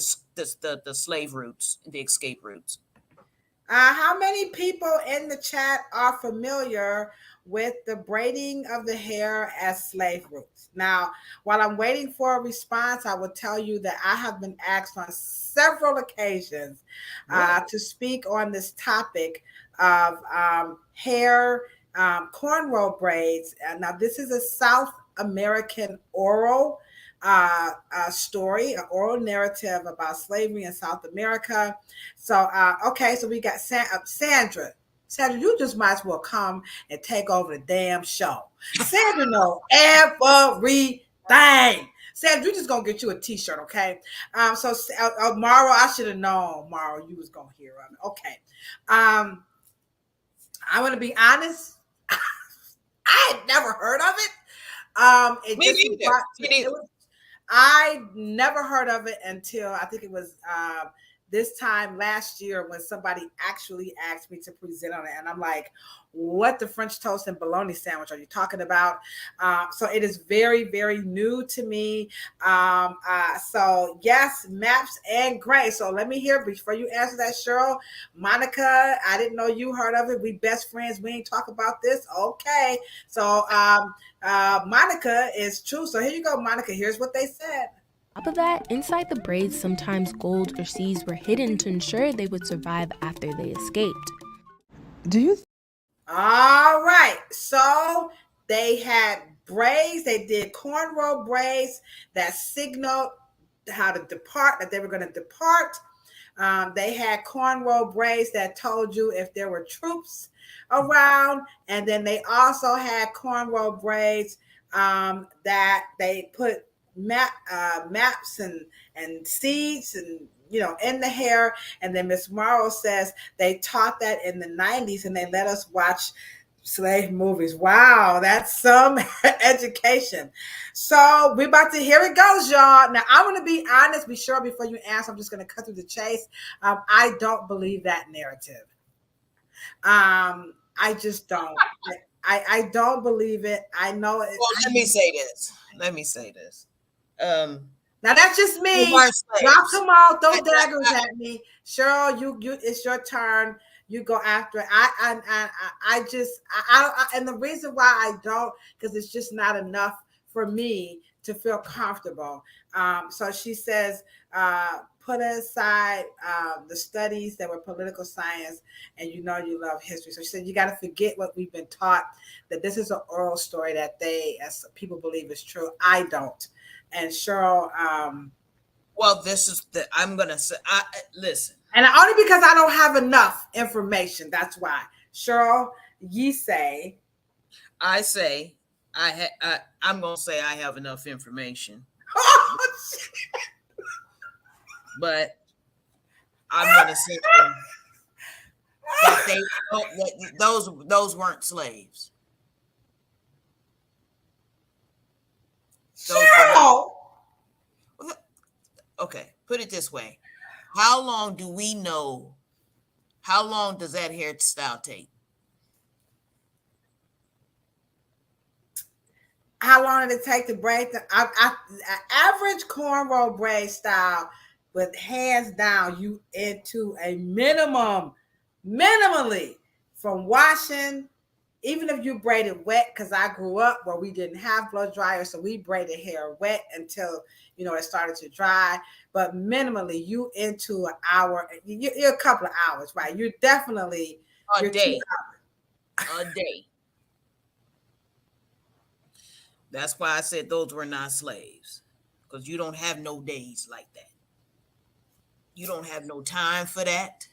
The slave routes, the escape routes. How many people in the chat are familiar with the braiding of the hair as slave routes? Now, while I'm waiting for a response, I will tell you that I have been asked on several occasions to speak on this topic of hair, cornrow braids. Now, this is a South American oral story, an oral narrative about slavery in South America. So, so we got Sandra. Sandra, you just might as well come and take over the damn show. Sandra know everything. Sandra, you just gonna get you a t-shirt, okay? Mara, I should have known, Mara, you was gonna hear of it. Okay. I'm gonna be honest. I had never heard of it. I never heard of it until I think it was this time last year when somebody actually asked me to present on it. And I'm like, what the French toast and bologna sandwich are you talking about? So it is very, very new to me. So yes, maps and gray. So let me hear before you answer that, Cheryl. Monica, I didn't know you heard of it. We best friends. We ain't talk about this. Okay. So Monica is true. So here you go, Monica. Here's what they said. On top of that, inside the braids, sometimes gold or seeds were hidden to ensure they would survive after they escaped. All right. So they had braids. They did cornrow braids that signaled how to depart, that they were going to depart. They had cornrow braids that told you if there were troops around. And then they also had cornrow braids that they put maps and seeds and in the hair. And then Miss Morrow says they taught that in the 90s and they let us watch slave movies. Wow, that's some education. So we're about to, here it goes, y'all. Now I'm going to be honest, be sure before you answer, I'm just going to cut through the chase. I don't believe that narrative. I just don't. I don't believe it. I know it. Well, let me say this. Now that's just me. Y'all come on, throw daggers at me. Cheryl, you it's your turn. You go after it. I and the reason why I don't, because it's just not enough for me to feel comfortable. So she says, put aside the studies that were political science, and you love history. So she said, you got to forget what we've been taught, that this is an oral story that they, as people believe, is true. I don't. And Cheryl, well, this is I'm gonna say. Listen. And only because I don't have enough information. That's why. Cheryl, ye say. I say I'm gonna say I have enough information, but I'm gonna say that those weren't slaves. Those were not. Cheryl! Okay, put it this way: how long do we know? How long does that hairstyle take? How long did it take to braid the average cornrow braid style with hands down you into a minimally from washing, even if you braided wet, because I grew up where we didn't have blow dryers, so we braided hair wet until it started to dry. But minimally, you into an hour, you're a couple of hours, right? You're definitely A day. 2 hours. A day. That's why I said those were not slaves, because you don't have no days like that. You don't have no time for that.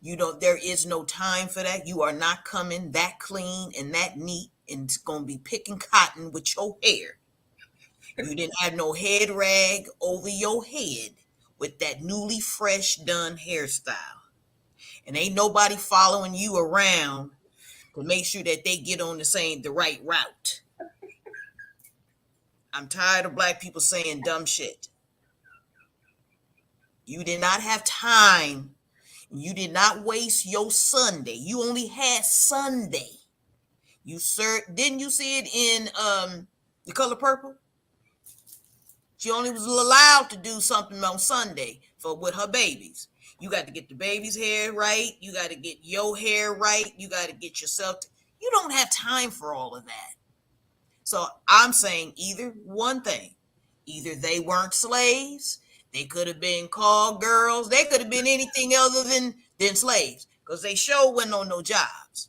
There is no time for that. You are not coming that clean and that neat and it's going to be picking cotton with your hair. You didn't have no head rag over your head with that newly fresh done hairstyle. And ain't nobody following you around to make sure that they get on the right route. I'm tired of black people saying dumb shit. You did not have time. You did not waste your Sunday. You only had Sunday. Didn't you see it in The Color Purple? She only was allowed to do something on Sunday with her babies. You got to get the baby's hair right. You got to get your hair right. You got to get yourself. You don't have time for all of that. So I'm saying either one thing. Either they weren't slaves. They could have been called girls. They could have been anything other than slaves, because they sure went on no jobs.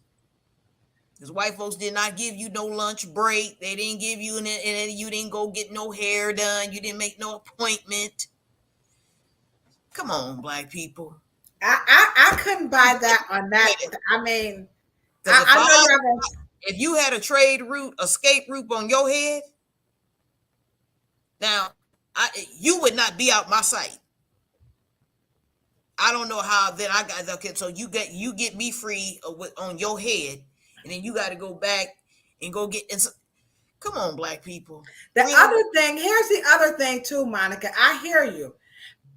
Because white folks did not give you no lunch break. They didn't give you, and you didn't go get no hair done. You didn't make no appointment. Come on, black people. I couldn't buy that on that. I mean, if you had a escape route on your head, now you would not be out my sight. I don't know how. Then I got okay. So you get me free on your head, and then you got to go back and go get. Come on, black people. Here's the other thing too, Monica. I hear you,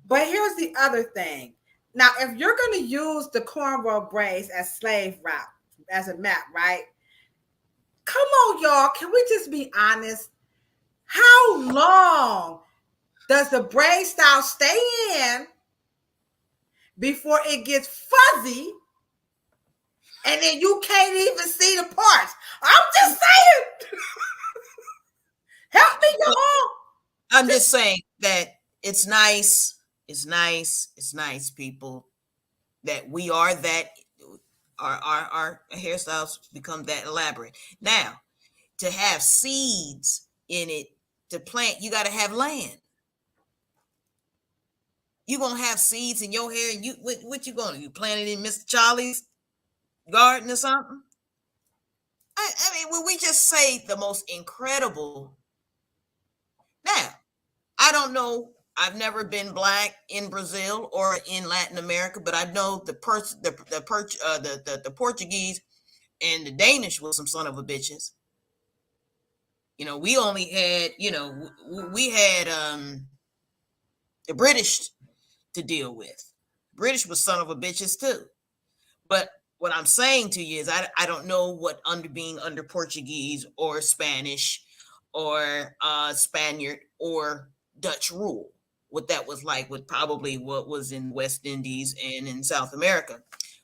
but here's the other thing. Now, if you're going to use the cornrow braids as slave route as a map, right? Come on, y'all. Can we just be honest? How long does the braid style stay in before it gets fuzzy and then you can't even see the parts? I'm just saying. Help me, y'all. I'm just saying that it's nice. It's nice, people, that we are that. Our hairstyles become that elaborate. Now, to have seeds in it to plant, you got to have land. You gonna have seeds in your hair, and what you gonna do? You plant it in Mr. Charlie's garden or something? I mean, when we just say the most incredible. Now, I don't know. I've never been black in Brazil or in Latin America, but I know the Portuguese and the Danish was some son of a bitches. We only had, we had the British to deal with. British was son of a bitches too. But what I'm saying to you is I don't know what being under Portuguese or Spanish or Spaniard or Dutch rule, what that was like, with probably what was in West Indies and in South America.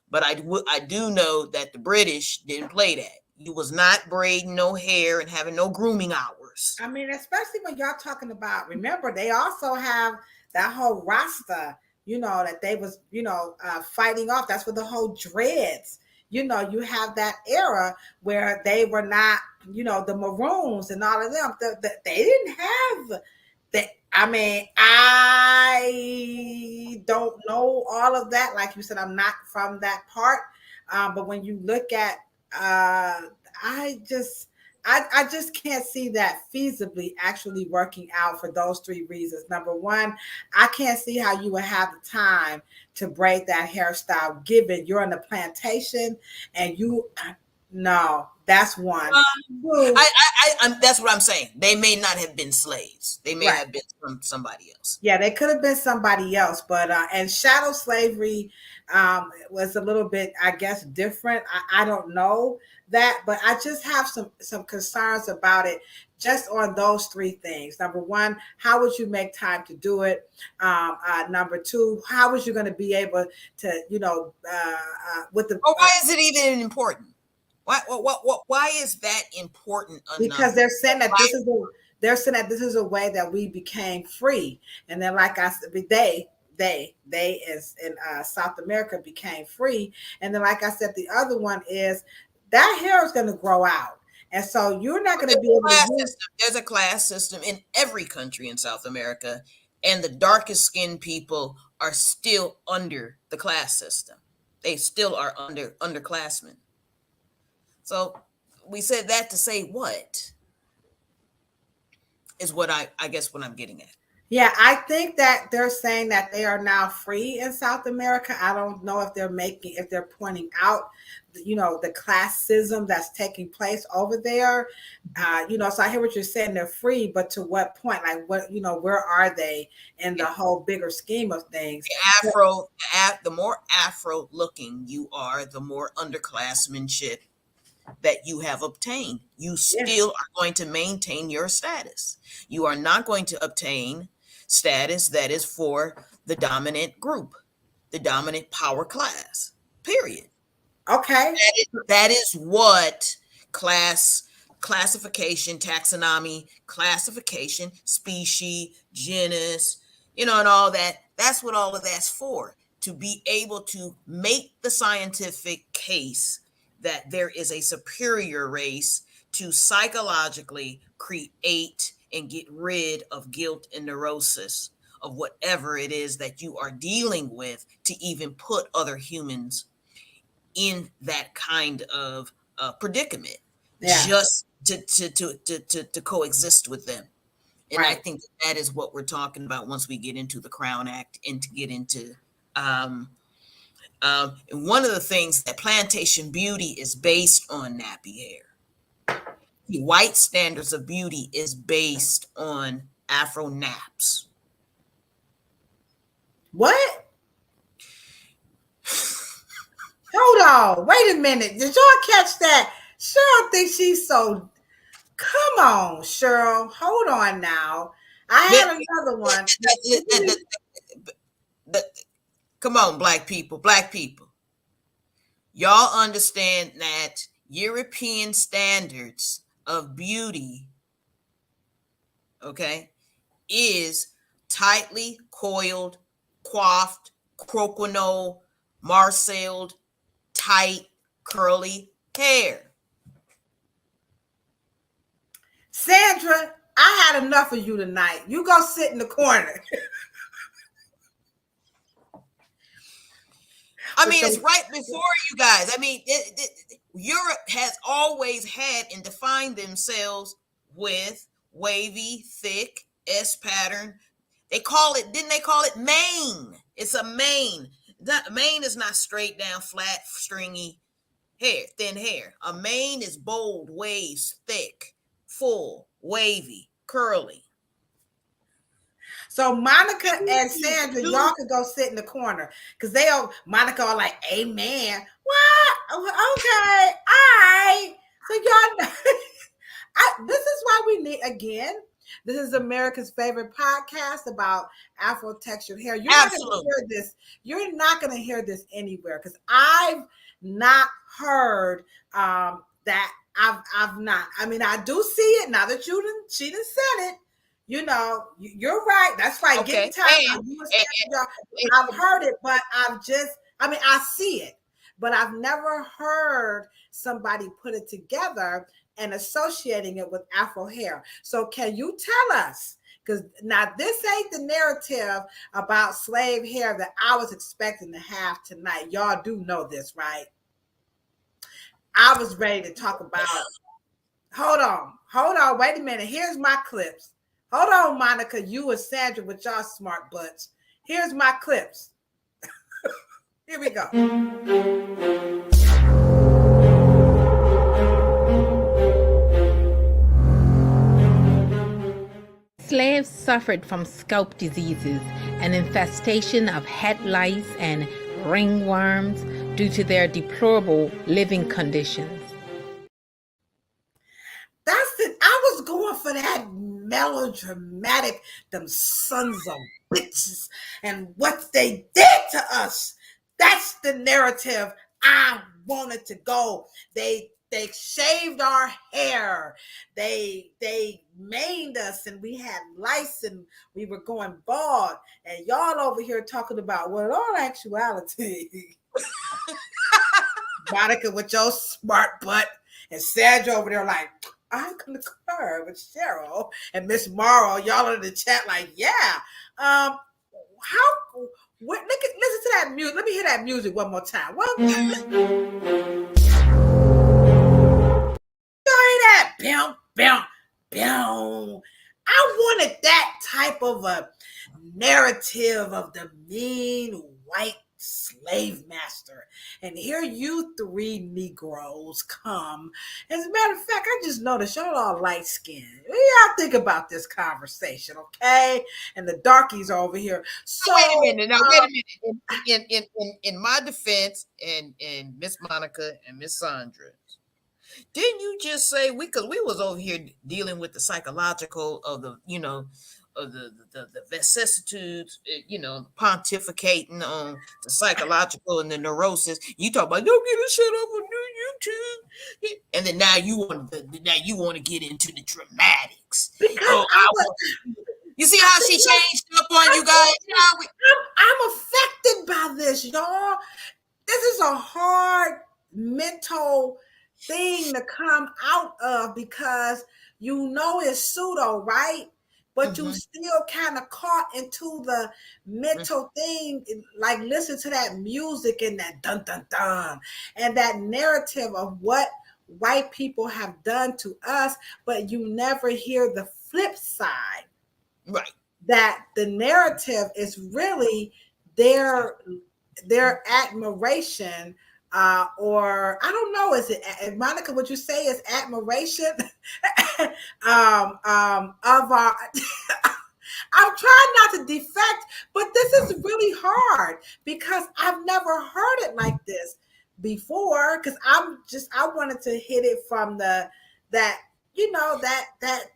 But I do know that the British didn't play that. You was not braiding no hair and having no grooming hours. I mean, especially when y'all talking about, remember, they also have that whole Rasta, that they was, fighting off. That's what the whole dreads, you have that era where they were not, the Maroons and all of them. They didn't have I mean, I don't know all of that. Like you said, I'm not from that part. But when you look at, I just, I just can't see that feasibly actually working out for those three reasons. Number one, I can't see how you would have the time to braid that hairstyle, given you're on the plantation and you, no, that's one. Two, That's what I'm saying. They may not have been slaves. They may right. have been from somebody else. Yeah, they could have been somebody else, but and chattel slavery was a little bit, I guess, different. I don't know that, but I just have some concerns about it, just on those three things. Number one, how would you make time to do it? Number two, how was you going to be able to, with the Or why is it even important? Why is that important enough? because they're saying that this is a way that we became free, and then like I said, they as in South America became free, and then like I said, the other one is that hair is going to grow out, and so you're not going to be able to use. There's a class system in every country in South America, and the darkest skinned people are still under the class system. They still are underclassmen. So we said that to say what is what I guess what I'm getting at. Yeah, I think that they're saying that they are now free in South America. I don't know if they're pointing out, the classism that's taking place over there. So I hear what you're saying. They're free, but to what point? Like, where are they in the whole bigger scheme of things? The more Afro looking you are, the more underclassmanship that you have obtained. You still are going to maintain your status. You are not going to obtain status that is for the dominant group, the dominant power class, period. Okay. That is what classification, taxonomy, classification, species, genus, and all that. That's what all of that's for, to be able to make the scientific case that there is a superior race, to psychologically create and get rid of guilt and neurosis of whatever it is that you are dealing with, to even put other humans in that kind of predicament, just to coexist with them. And right. I think that is what we're talking about once we get into the Crown Act and to get into and one of the things that plantation beauty is based on nappy hair. The white standards of beauty is based on Afro naps. What? Hold on. Wait a minute. Did y'all catch that? Cheryl thinks she's so. Come on, Cheryl. Hold on now. I had another one. Come on, black people. Y'all understand that European standards of beauty, okay, is tightly coiled, coiffed, croquenole, marceled, tight, curly hair. Sandra, I had enough of you tonight. You go sit in the corner. I mean, it's right before you guys. I mean, Europe has always had and defined themselves with wavy, thick S pattern. Didn't they call it mane? It's a mane. Mane is not straight down, flat, stringy hair, thin hair. A mane is bold, waves, thick, full, wavy, curly. So Monica and Sandra, y'all could go sit in the corner because Monica are like, amen. What? Okay. All right. So y'all know, this is why we need, again, this is America's favorite podcast about Afro textured hair. You're not going to hear this. You're not going to hear this anywhere because I've not heard that. I've not. I mean, I do see it now that she done said it. You're right. That's right. Okay. Getting time. I've heard it, but I see it, but I've never heard somebody put it together and associating it with Afro hair. So can you tell us? Because now this ain't the narrative about slave hair that I was expecting to have tonight. Y'all do know this, right? I was ready to talk about. Hold on, wait a minute. Here's my clips. Hold on, Monica, you and Sandra with y'all smart butts. Here's my clips. Here we go. Slaves suffered from scalp diseases, an infestation of head lice and ringworms due to their deplorable living conditions. That's it. I was going for that melodramatic, them sons of bitches and what they did to us. That's the narrative I wanted to go. They shaved our hair. They maimed us and we had lice and we were going bald. And y'all over here talking about, well, in all actuality, Monica with your smart butt and Sandra over there like, I concur with Cheryl and Miss Morrow. Y'all in the chat like, yeah. Listen to that music. Let me hear that music one more time. That bam, bam, bam. I wanted that type of a narrative of the mean white slave master. And here you three Negroes come. As a matter of fact, I just noticed y'all all light skinned. What do y'all think about this conversation, okay? And the darkies are over here. So wait a minute. In my defense, and Miss Monica and Miss Sandra, didn't you just say we was over here dealing with the psychological of the, of the vicissitudes, pontificating on the psychological and the neurosis. You talk about don't get a shit up on YouTube, and then now you want to get into the dramatics. Because you see how she changed up on you guys? I'm affected by this, y'all. This is a hard mental thing to come out of because it's pseudo, right? But you still kind of caught into the mental thing, like listen to that music and that dun dun dun and that narrative of what white people have done to us, but you never hear the flip side. Right. That the narrative is really their admiration, or I don't know, is it, Monica, would you say is admiration of our I'm trying not to defect, but this is really hard because I've never heard it like this before, because I wanted to hit it from that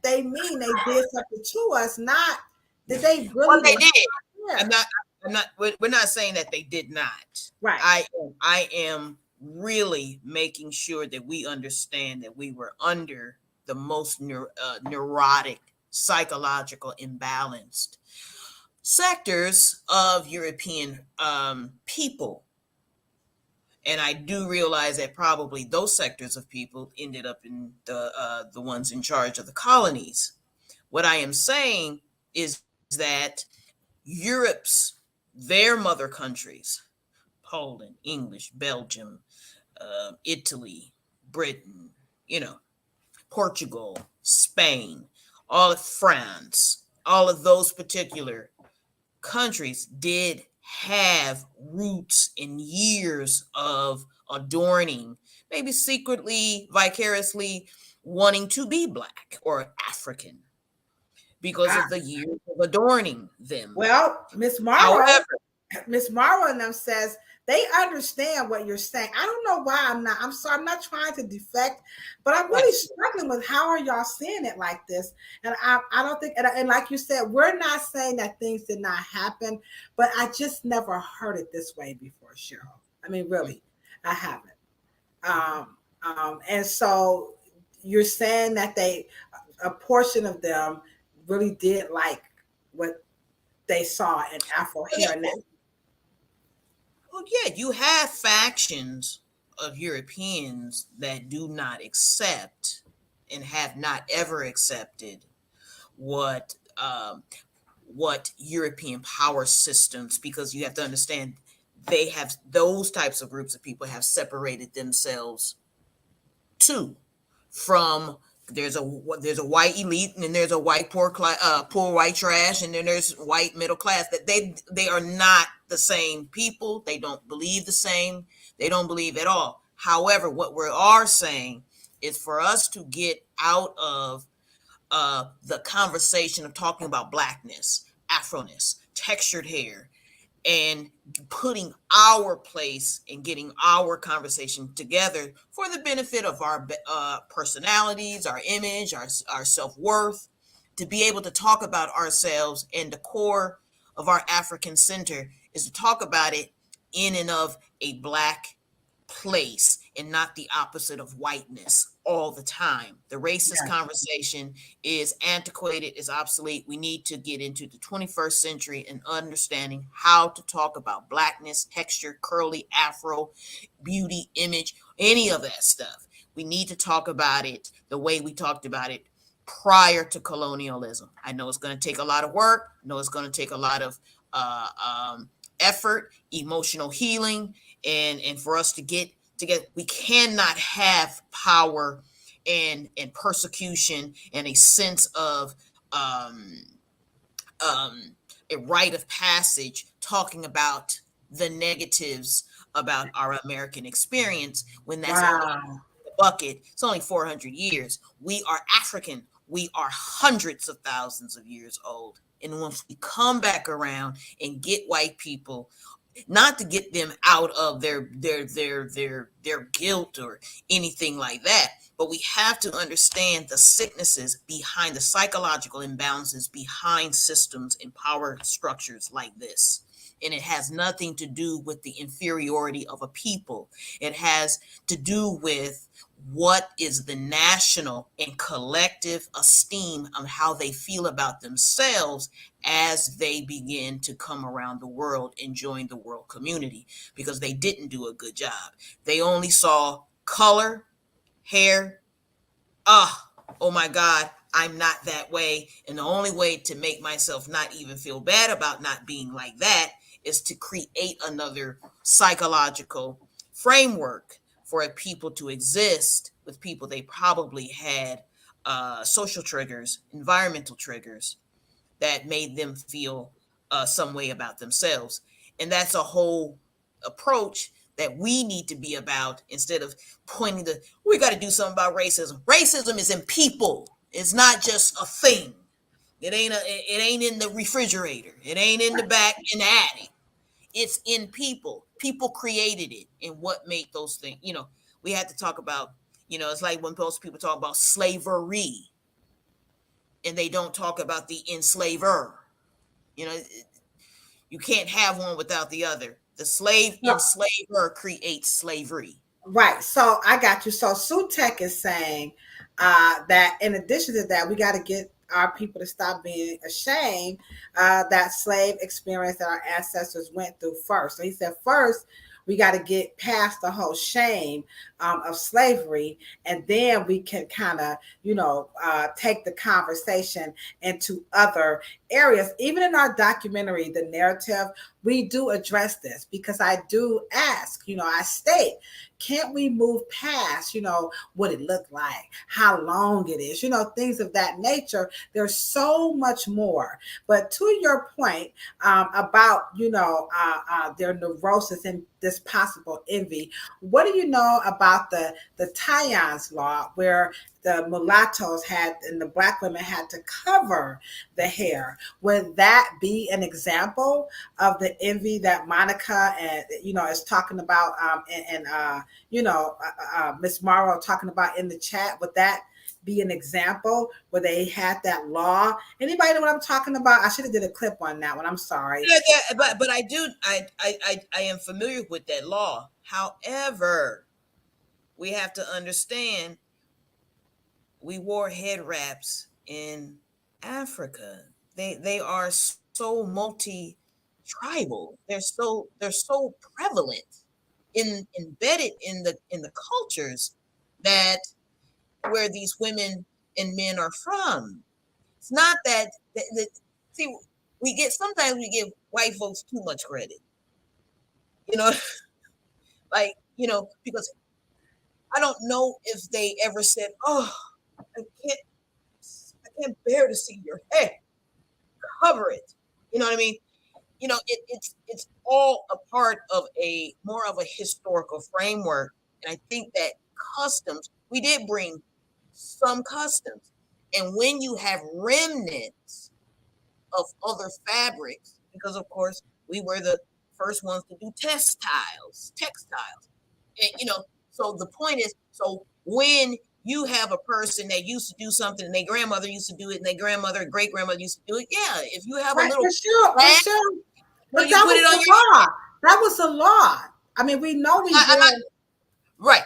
they mean they did something to us, not that they really well, they did. Yeah. We're not saying that they did not. Right. I am really making sure that we understand that we were under the most neurotic, psychological, imbalanced sectors of European people. And I do realize that probably those sectors of people ended up in the ones in charge of the colonies. What I am saying is that their mother countries, Poland, English, Belgium, Italy, Britain, Portugal, Spain, all of France, all of those particular countries did have roots in years of adorning, maybe secretly, vicariously wanting to be Black or African because of the years of adorning them. Well, Miss Morrow and them says they understand what you're saying. I don't know why I'm sorry, I'm not trying to defect, but I'm really struggling with how are y'all seeing it like this? And I don't think, and like you said, we're not saying that things did not happen, but I just never heard it this way before, Cheryl. I mean, really, I haven't. And so you're saying that a portion of them really did like what they saw in Afro hair now. Well, yeah, you have factions of Europeans that do not accept and have not ever accepted what what European power systems, because you have to understand they have those types of groups of people have separated themselves too from there's a white elite, and then there's a white poor white trash, and then there's white middle class. That they are not the same people. They don't believe the same. They don't believe at all. However, what we are saying is for us to get out of the conversation of talking about blackness, Afroness, textured hair, and putting our place and getting our conversation together for the benefit of our personalities, our image, our self-worth, to be able to talk about ourselves. And the core of our African center is to talk about it in and of a black place and not the opposite of whiteness all the time. The racist conversation is antiquated, is obsolete. We need to get into the 21st century and understanding how to talk about blackness, texture, curly, Afro, beauty, image, any of that stuff. We need to talk about it the way we talked about it prior to colonialism. I know it's going to take a lot of work. I know it's going to take a lot of effort, emotional healing, and for us to get together. We cannot have power and persecution and a sense of a rite of passage talking about the negatives about our American experience when that's only the bucket. It's only 400 years. We are African. We are hundreds of thousands of years old. And once we come back around and get white people, not to get them out of their guilt or anything like that, but we have to understand the sicknesses behind the psychological imbalances behind systems and power structures like this. And it has nothing to do with the inferiority of a people. It has to do with what is the national and collective esteem of how they feel about themselves as they begin to come around the world and join the world community, because they didn't do a good job. They only saw color, hair. Oh my God, I'm not that way. And the only way to make myself not even feel bad about not being like that is to create another psychological framework for a people to exist with people they probably had social triggers, environmental triggers that made them feel some way about themselves. And that's a whole approach that we need to be about, instead of pointing to, we got to do something about racism. Racism is in people. It's not just a thing. It ain't in the refrigerator. It ain't in the back in the attic. It's in people. People created it, and what made those things. We had to talk about. It's like when most people talk about slavery, and they don't talk about the enslaver. You can't have one without the other. The slave enslaver creates slavery. Right. So I got you. So Sutek is saying that in addition to that, we got to get our people to stop being ashamed that slave experience that our ancestors went through first. So he said, first, we got to get past the whole shame of slavery, and then we can kind of, take the conversation into other areas. Even in our documentary, The Narrative, we do address this, because I do ask, I state, can't we move past, what it looked like, how long it is, things of that nature. There's so much more. But to your point about, their neurosis and this possible envy, what do you know about the Tyon's law, where the mulattoes had and the black women had to cover the hair? Would that be an example of the envy that Monica is talking about, Miss Morrow talking about in the chat? Would that be an example where they had that law? Anybody know what I'm talking about? I should have did a clip on that one. I'm sorry. Yeah, but I do. I am familiar with that law. However, we have to understand, we wore head wraps in Africa. They are so multi-tribal. They're so prevalent, embedded in the cultures that where these women and men are from. It's not that see, sometimes we give white folks too much credit. You know, like, because I don't know if they ever said, "Oh, I can't, I can't bear to see your head. Cover it." You know what I mean? It's all a part of a more of a historical framework, and I think that we did bring some customs, and when you have remnants of other fabrics, because of course we were the first ones to do textiles, and so the point is, so when you have a person that used to do something and their grandmother used to do it and their grandmother and great grandmother used to do it, yeah, if you have a Right, little for sure, for flag, sure. then But you that put was it on the your law. That was the law. I mean, we know we I, did. right.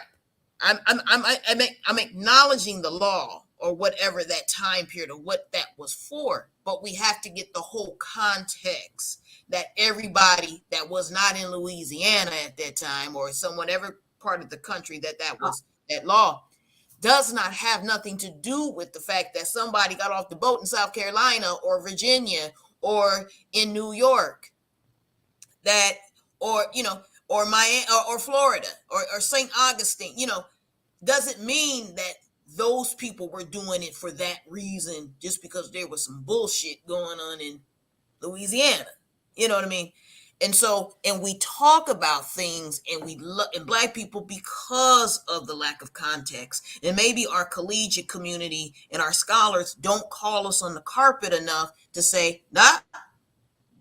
I'm acknowledging the law or whatever that time period or what that was for, but we have to get the whole context that everybody that was not in Louisiana at that time or whatever part of the country that was that law does not have nothing to do with the fact that somebody got off the boat in South Carolina or Virginia or in New York that or or Miami or Florida or St. Augustine, doesn't mean that those people were doing it for that reason just because there was some bullshit going on in Louisiana. You know what I mean? And we talk about things and black people because of the lack of context. And maybe our collegiate community and our scholars don't call us on the carpet enough to say, nah,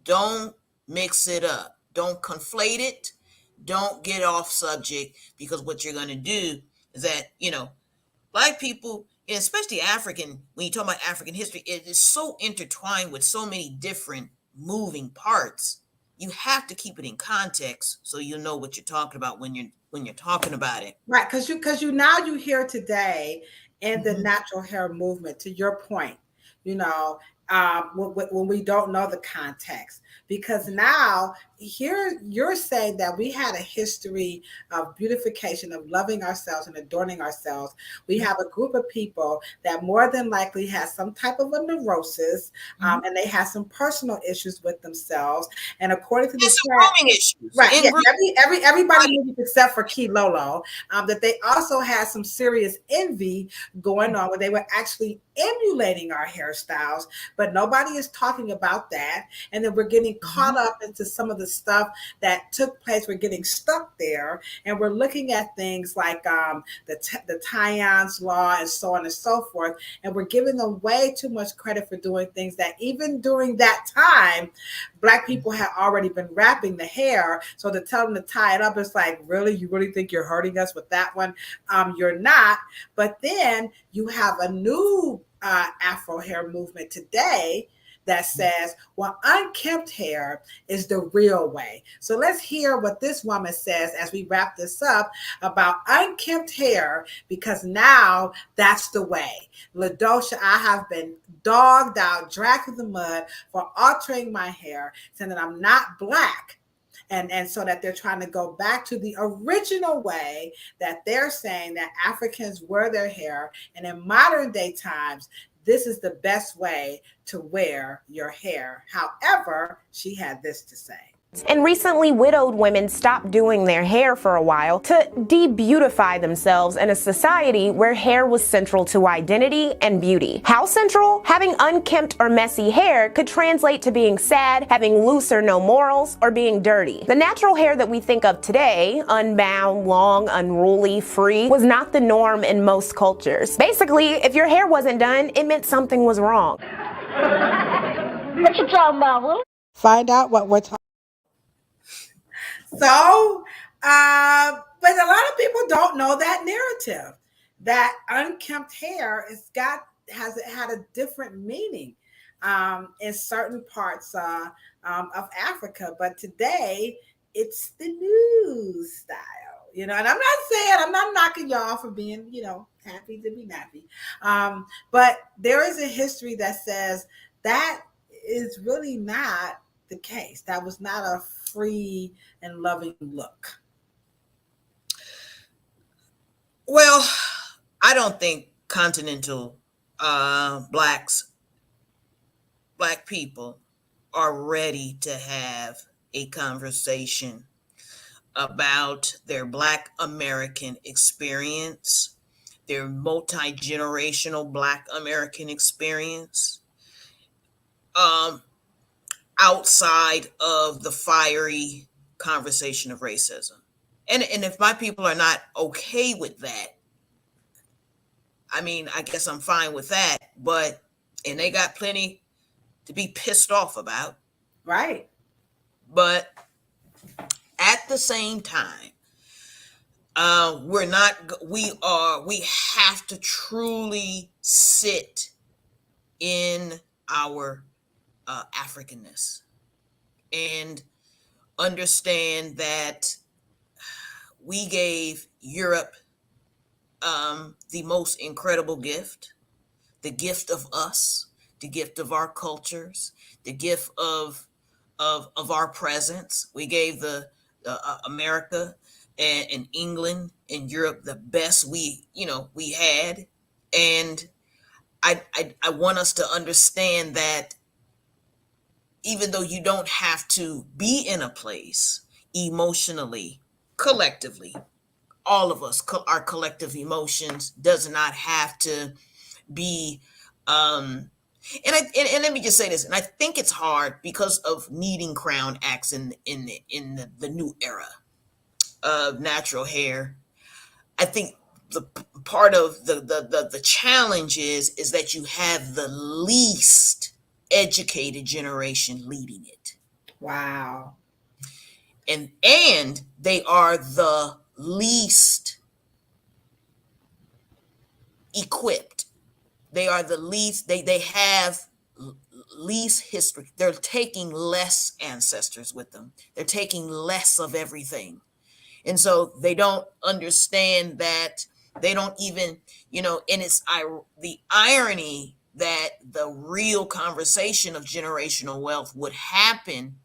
don't mix it up. Don't conflate it. Don't get off subject, because what you're going to do is that, black people, and especially African, when you talk about African history, it is so intertwined with so many different moving parts. You have to keep it in context so you know what you're talking about when you're talking about it. Right, because you hear today in the Mhm. natural hair movement, to your point, you know, when we don't know the context, because now here you're saying that we had a history of beautification, of loving ourselves and adorning ourselves. We have a group of people that more than likely has some type of a neurosis, and they have some personal issues with themselves. And according to the There's some chat, grooming issues. right, yeah, everybody Right. movies except for Key Lolo, that they also had some serious envy going on where they were actually emulating our hairstyles, but nobody is talking about that. And then we're getting caught up into some of the stuff that took place. We're getting stuck there, and we're looking at things like the Tyon's law and so on and so forth, and we're giving them way too much credit for doing things that even during that time, Black people had already been wrapping the hair. So to tell them to tie it up, it's like, really? You really think you're hurting us with that one? You're not. But then you have a new Afro hair movement today that says, well, unkempt hair is the real way. So let's hear what this woman says as we wrap this up about unkempt hair, because now that's the way. LaDosha, I have been dogged out, dragged through the mud for altering my hair, saying that I'm not Black. And so that they're trying to go back to the original way that they're saying that Africans wear their hair. And in modern day times, this is the best way to wear your hair. However, she had this to say. And recently, widowed women stopped doing their hair for a while to de-beautify themselves in a society where hair was central to identity and beauty. How central? Having unkempt or messy hair could translate to being sad, having loose or no morals, or being dirty. The natural hair that we think of today, unbound, long, unruly, free, was not the norm in most cultures. Basically, if your hair wasn't done, it meant something was wrong. What you talking about, Will? Find out what we're talking. So, but a lot of people don't know that narrative. That unkempt hair has had a different meaning in certain parts of Africa. But today, it's the new style. And I'm not knocking y'all for being, happy to be nappy. But there is a history that says that is really not the case. That was not a free and loving look. Well, I don't think continental Blacks Black people are ready to have a conversation about their Black American experience, their multi generational Black American experience, um, outside of the fiery conversation of racism. And if my people are not okay with that, I mean, I guess I'm fine with that, but and they got plenty to be pissed off about. Right. But at the same time, we're not, we have to truly sit in our Africanness and understand that we gave Europe the most incredible gift, the gift of us, the gift of our cultures, the gift of our presence. We gave the America and England and Europe the best we had, and I want us to understand that even though you don't have to be in a place emotionally, collectively, all of us, our collective emotions does not have to be and let me just say this, and I think it's hard because of needing crown acts in the new era of natural hair. I think the part of the challenge is that you have the least educated generation leading it, Wow. and they are the least equipped. They are the least, they have least history. They're taking less ancestors with them. They're taking less of everything. And so they don't understand that. They don't even, and it's the irony that the real conversation of generational wealth would happen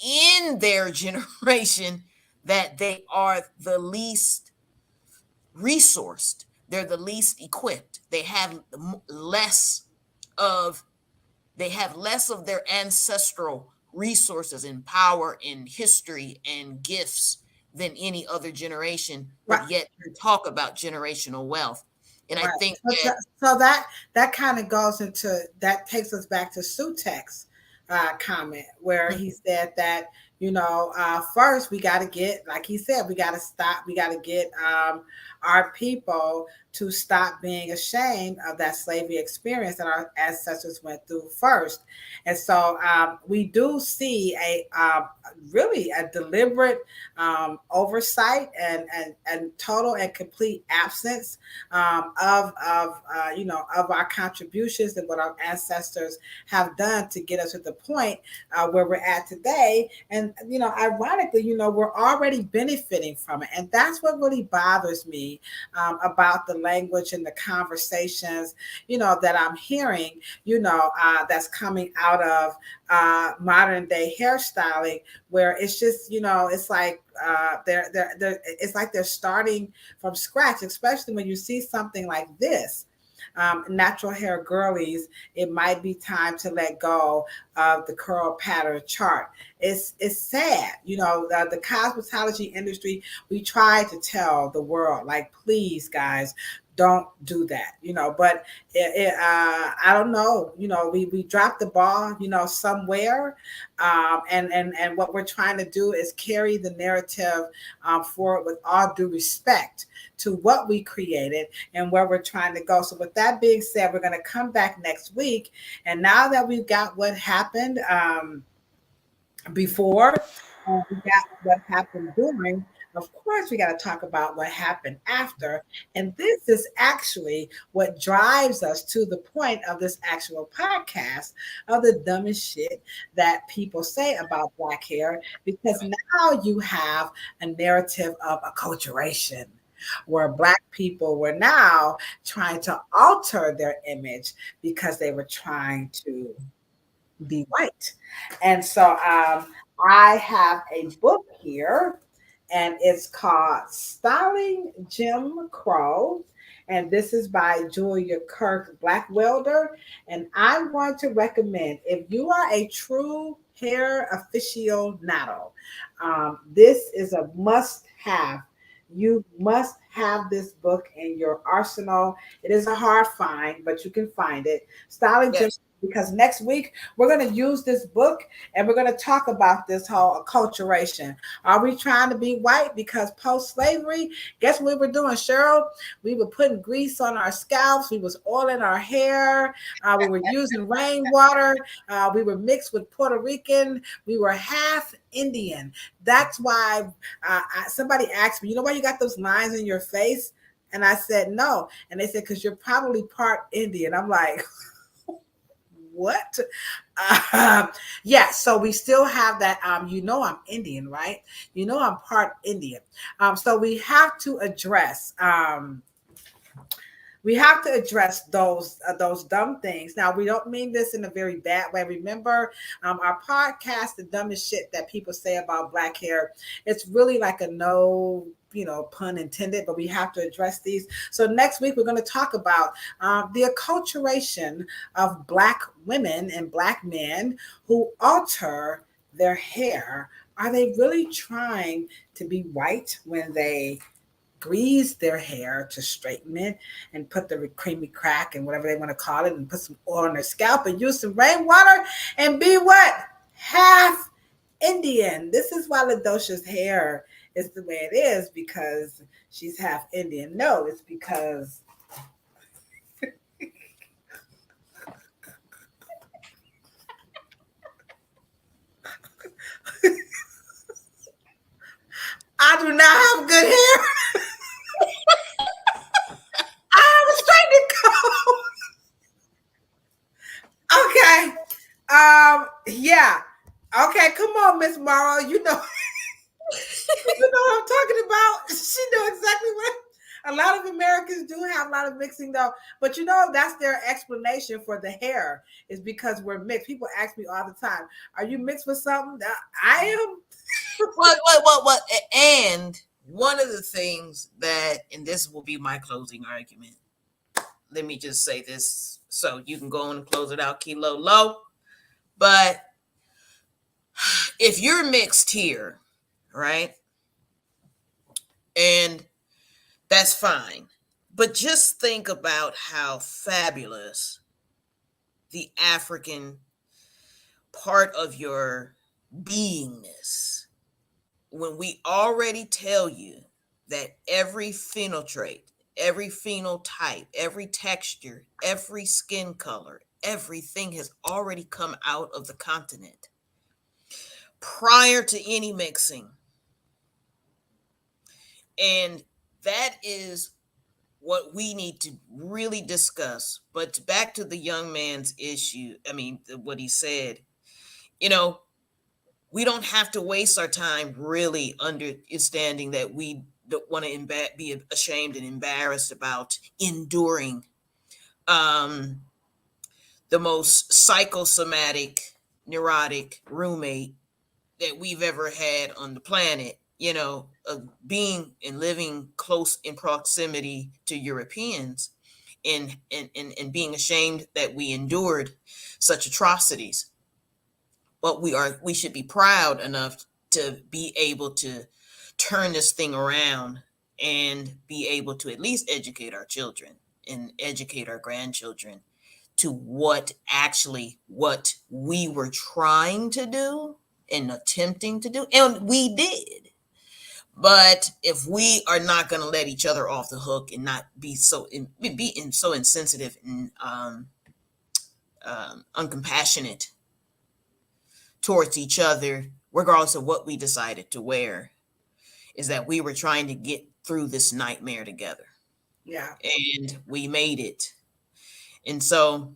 in their generation, that they are the least resourced. They're the least equipped. Less of they have less of their ancestral resources and power and history and gifts than any other generation, but Right. yet we talk about generational wealth. And I Right. think So that kind of goes into that takes us back to Sutek's comment where he said that first we got to get, like he said, we got to stop, we got to get our people to stop being ashamed of that slavery experience that our ancestors went through first. And so we do see a really a deliberate oversight and total and complete absence of our contributions and what our ancestors have done to get us to the point where we're at today. And ironically, we're already benefiting from it, and that's what really bothers me about the language and the conversations that I'm hearing that's coming out of modern day hairstyling, where it's just it's like it's like they're starting from scratch, especially when you see something like this. Natural hair girlies, it might be time to let go of the curl pattern chart. It's sad, the cosmetology industry. We try to tell the world, like, please, guys, don't do that, but I don't know, we dropped the ball, somewhere. And what we're trying to do is carry the narrative forward with all due respect to what we created and where we're trying to go. So with that being said, we're going to come back next week. And now that we've got what happened before, we got what happened during, of course, we got to talk about what happened after. And this is actually what drives us to the point of this actual podcast of the dumbest shit that people say about Black hair, because now you have a narrative of acculturation, where Black people were now trying to alter their image because they were trying to be white. And so I have a book here, and it's called Styling Jim Crow. and this is by Julia Kirk, Black Welder. And I'm going to recommend, if you are a true hair aficionado, this is a must have. You must have this book in your arsenal. It is a hard find, but you can find it. Styling Yes. because next week we're going to use this book and we're going to talk about this whole acculturation. Are we trying to be white? Because post-slavery, guess what we were doing, Cheryl? We were putting grease on our scalps. We was oiling our hair. We were using rainwater. We were mixed with Puerto Rican. We were half Indian. That's why somebody asked me, you know why you got those lines in your face? And I said, no. And they said, because you're probably part Indian. I'm like, what? Yeah, so we still have that. You know, I'm Indian, right? You know, I'm part Indian. So we have to address those dumb things. Now, we don't mean this in a very bad way. Remember, our podcast, the dumbest shit that people say about black hair, it's really like a no, pun intended, but we have to address these. So next week, we're going to talk about the acculturation of black women and black men who alter their hair. Are they really trying to be white when they grease their hair to straighten it and put the creamy crack and whatever they want to call it and put some oil on their scalp and use some rainwater and be what? Half Indian. This is why LaDosha's hair is the way it is, because she's half Indian. No, it's because I do not have good hair. I was trying to go. Okay. Yeah. Okay, come on, Miss Morrow. You know, you know what I'm talking about. She know exactly what. A lot of Americans do have a lot of mixing though, but that's their explanation for the hair is because we're mixed. People ask me all the time, "Are you mixed with something?" I am. What? And one of the things that, and this will be my closing argument. Let me just say this, so you can go on and close it out, Kilo Low. But if you're mixed here, right, and that's fine, but just think about how fabulous the African part of your beingness, when we already tell you that every phenotype, every phenotype, every texture, every skin color, everything has already come out of the continent prior to any mixing. And that is what we need to really discuss. But back to the young man's issue, what he said, we don't have to waste our time really understanding that we don't want to be ashamed and embarrassed about enduring the most psychosomatic, neurotic roommate that we've ever had on the planet, of being and living close in proximity to Europeans and being ashamed that we endured such atrocities. But we should be proud enough to be able to turn this thing around and be able to at least educate our children and educate our grandchildren to what we were trying to do and attempting to do, and we did. But if we are not going to let each other off the hook and not be so insensitive and uncompassionate towards each other, regardless of what we decided to wear, is that we were trying to get through this nightmare together. Yeah. And we made it. And so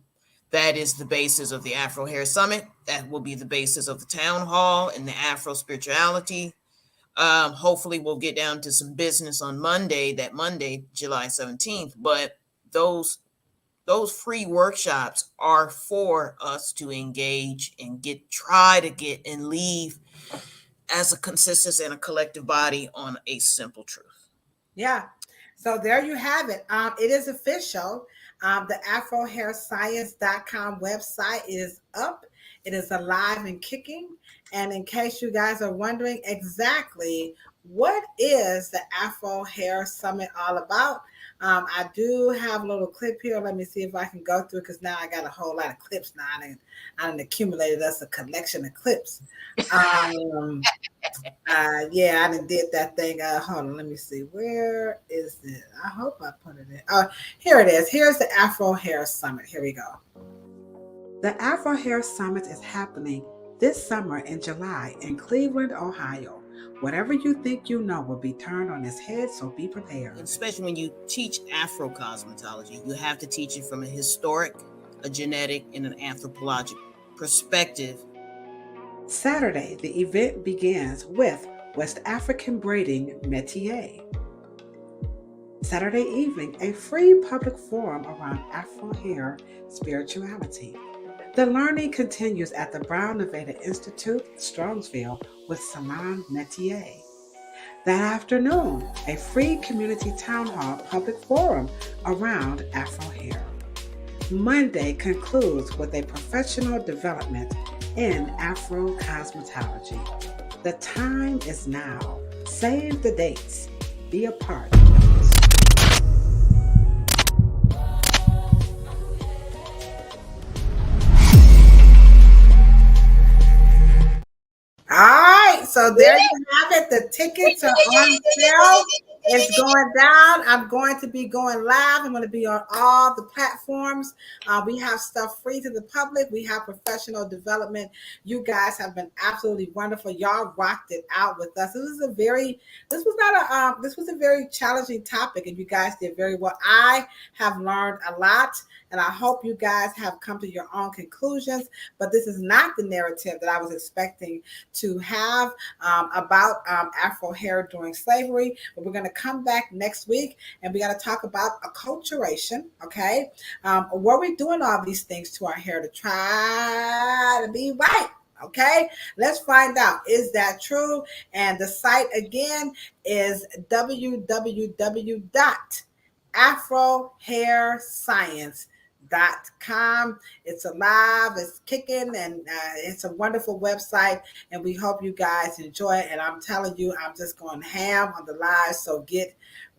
that is the basis of the Afro Hair Summit. That will be the basis of the town hall and the Afro spirituality. Hopefully we'll get down to some business on Monday, July 17th. But those free workshops are for us to engage and try to get and leave as a consensus and a collective body on a simple truth. Yeah. So there you have it. It is official. The AfroHairScience.com website is up. It is alive and kicking. And in case you guys are wondering exactly what is the Afro Hair Summit all about, I do have a little clip here. Let me see if I can go through it because now I got a whole lot of clips now. I done accumulated us a collection of clips. Yeah, I done did that thing. Hold on, let me see. Where is it? I hope I put it in. Here it is. Here's the Afro Hair Summit. Here we go. The Afro Hair Summit is happening this summer in July in Cleveland, Ohio. Whatever you think you know will be turned on its head, so be prepared. Especially when you teach Afro cosmetology, you have to teach it from a historic, a genetic, and an anthropologic perspective. Saturday, the event begins with West African braiding métier. Saturday evening, a free public forum around Afro hair spirituality. The learning continues at the Brown Nevada Institute, Strongsville, with Salon Métier. That afternoon, a free community town hall public forum around Afro hair. Monday concludes with a professional development in Afro cosmetology. The time is now. Save the dates. Be a part of this. All right, so there you have it. The tickets are on sale. It's going down. I'm going to be going live. I'm going to be on all the platforms. We have stuff free to the public. We have professional development. You guys have been absolutely wonderful. Y'all rocked it out with us. This was a very challenging topic, and you guys did very well. I have learned a lot, and I hope you guys have come to your own conclusions. But this is not the narrative that I was expecting to have about Afro hair during slavery. But we're going to come back next week and we got to talk about acculturation. Okay. Were we doing all these things to our hair to try to be white? Okay, let's find out. Is that true? And the site again is www.afrohairscience.com. It's alive, it's kicking, and it's a wonderful website, and we hope you guys enjoy it. And I'm telling you, I'm just going ham on the live, so get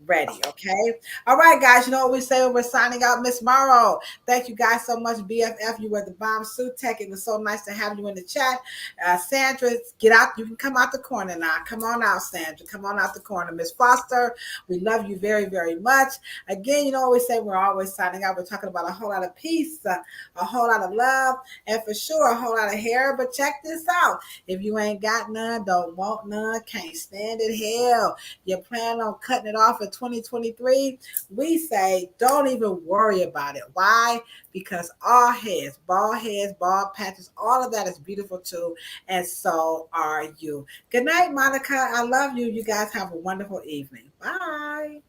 ready. Okay, all right, guys, you know what we say when we're signing out. Miss Morrow, thank you guys so much. BFF, you were the bomb. Suit Tech, it was so nice to have you in the chat. Sandra, get out. You can come out the corner now. Come on out, Sandra. Come on out the corner. Miss Foster, we love you very, very much. Again, you know what we say, we're always signing out. We're talking about a whole lot of peace, a whole lot of love, and for sure a whole lot of hair. But check this out. If you ain't got none, don't want none, can't stand it, hell, you plan on cutting it off in 2023, we say don't even worry about it. Why? Because all heads, bald patches, all of that is beautiful too, and so are you. Good night, Monica. I love you. You guys have a wonderful evening. Bye.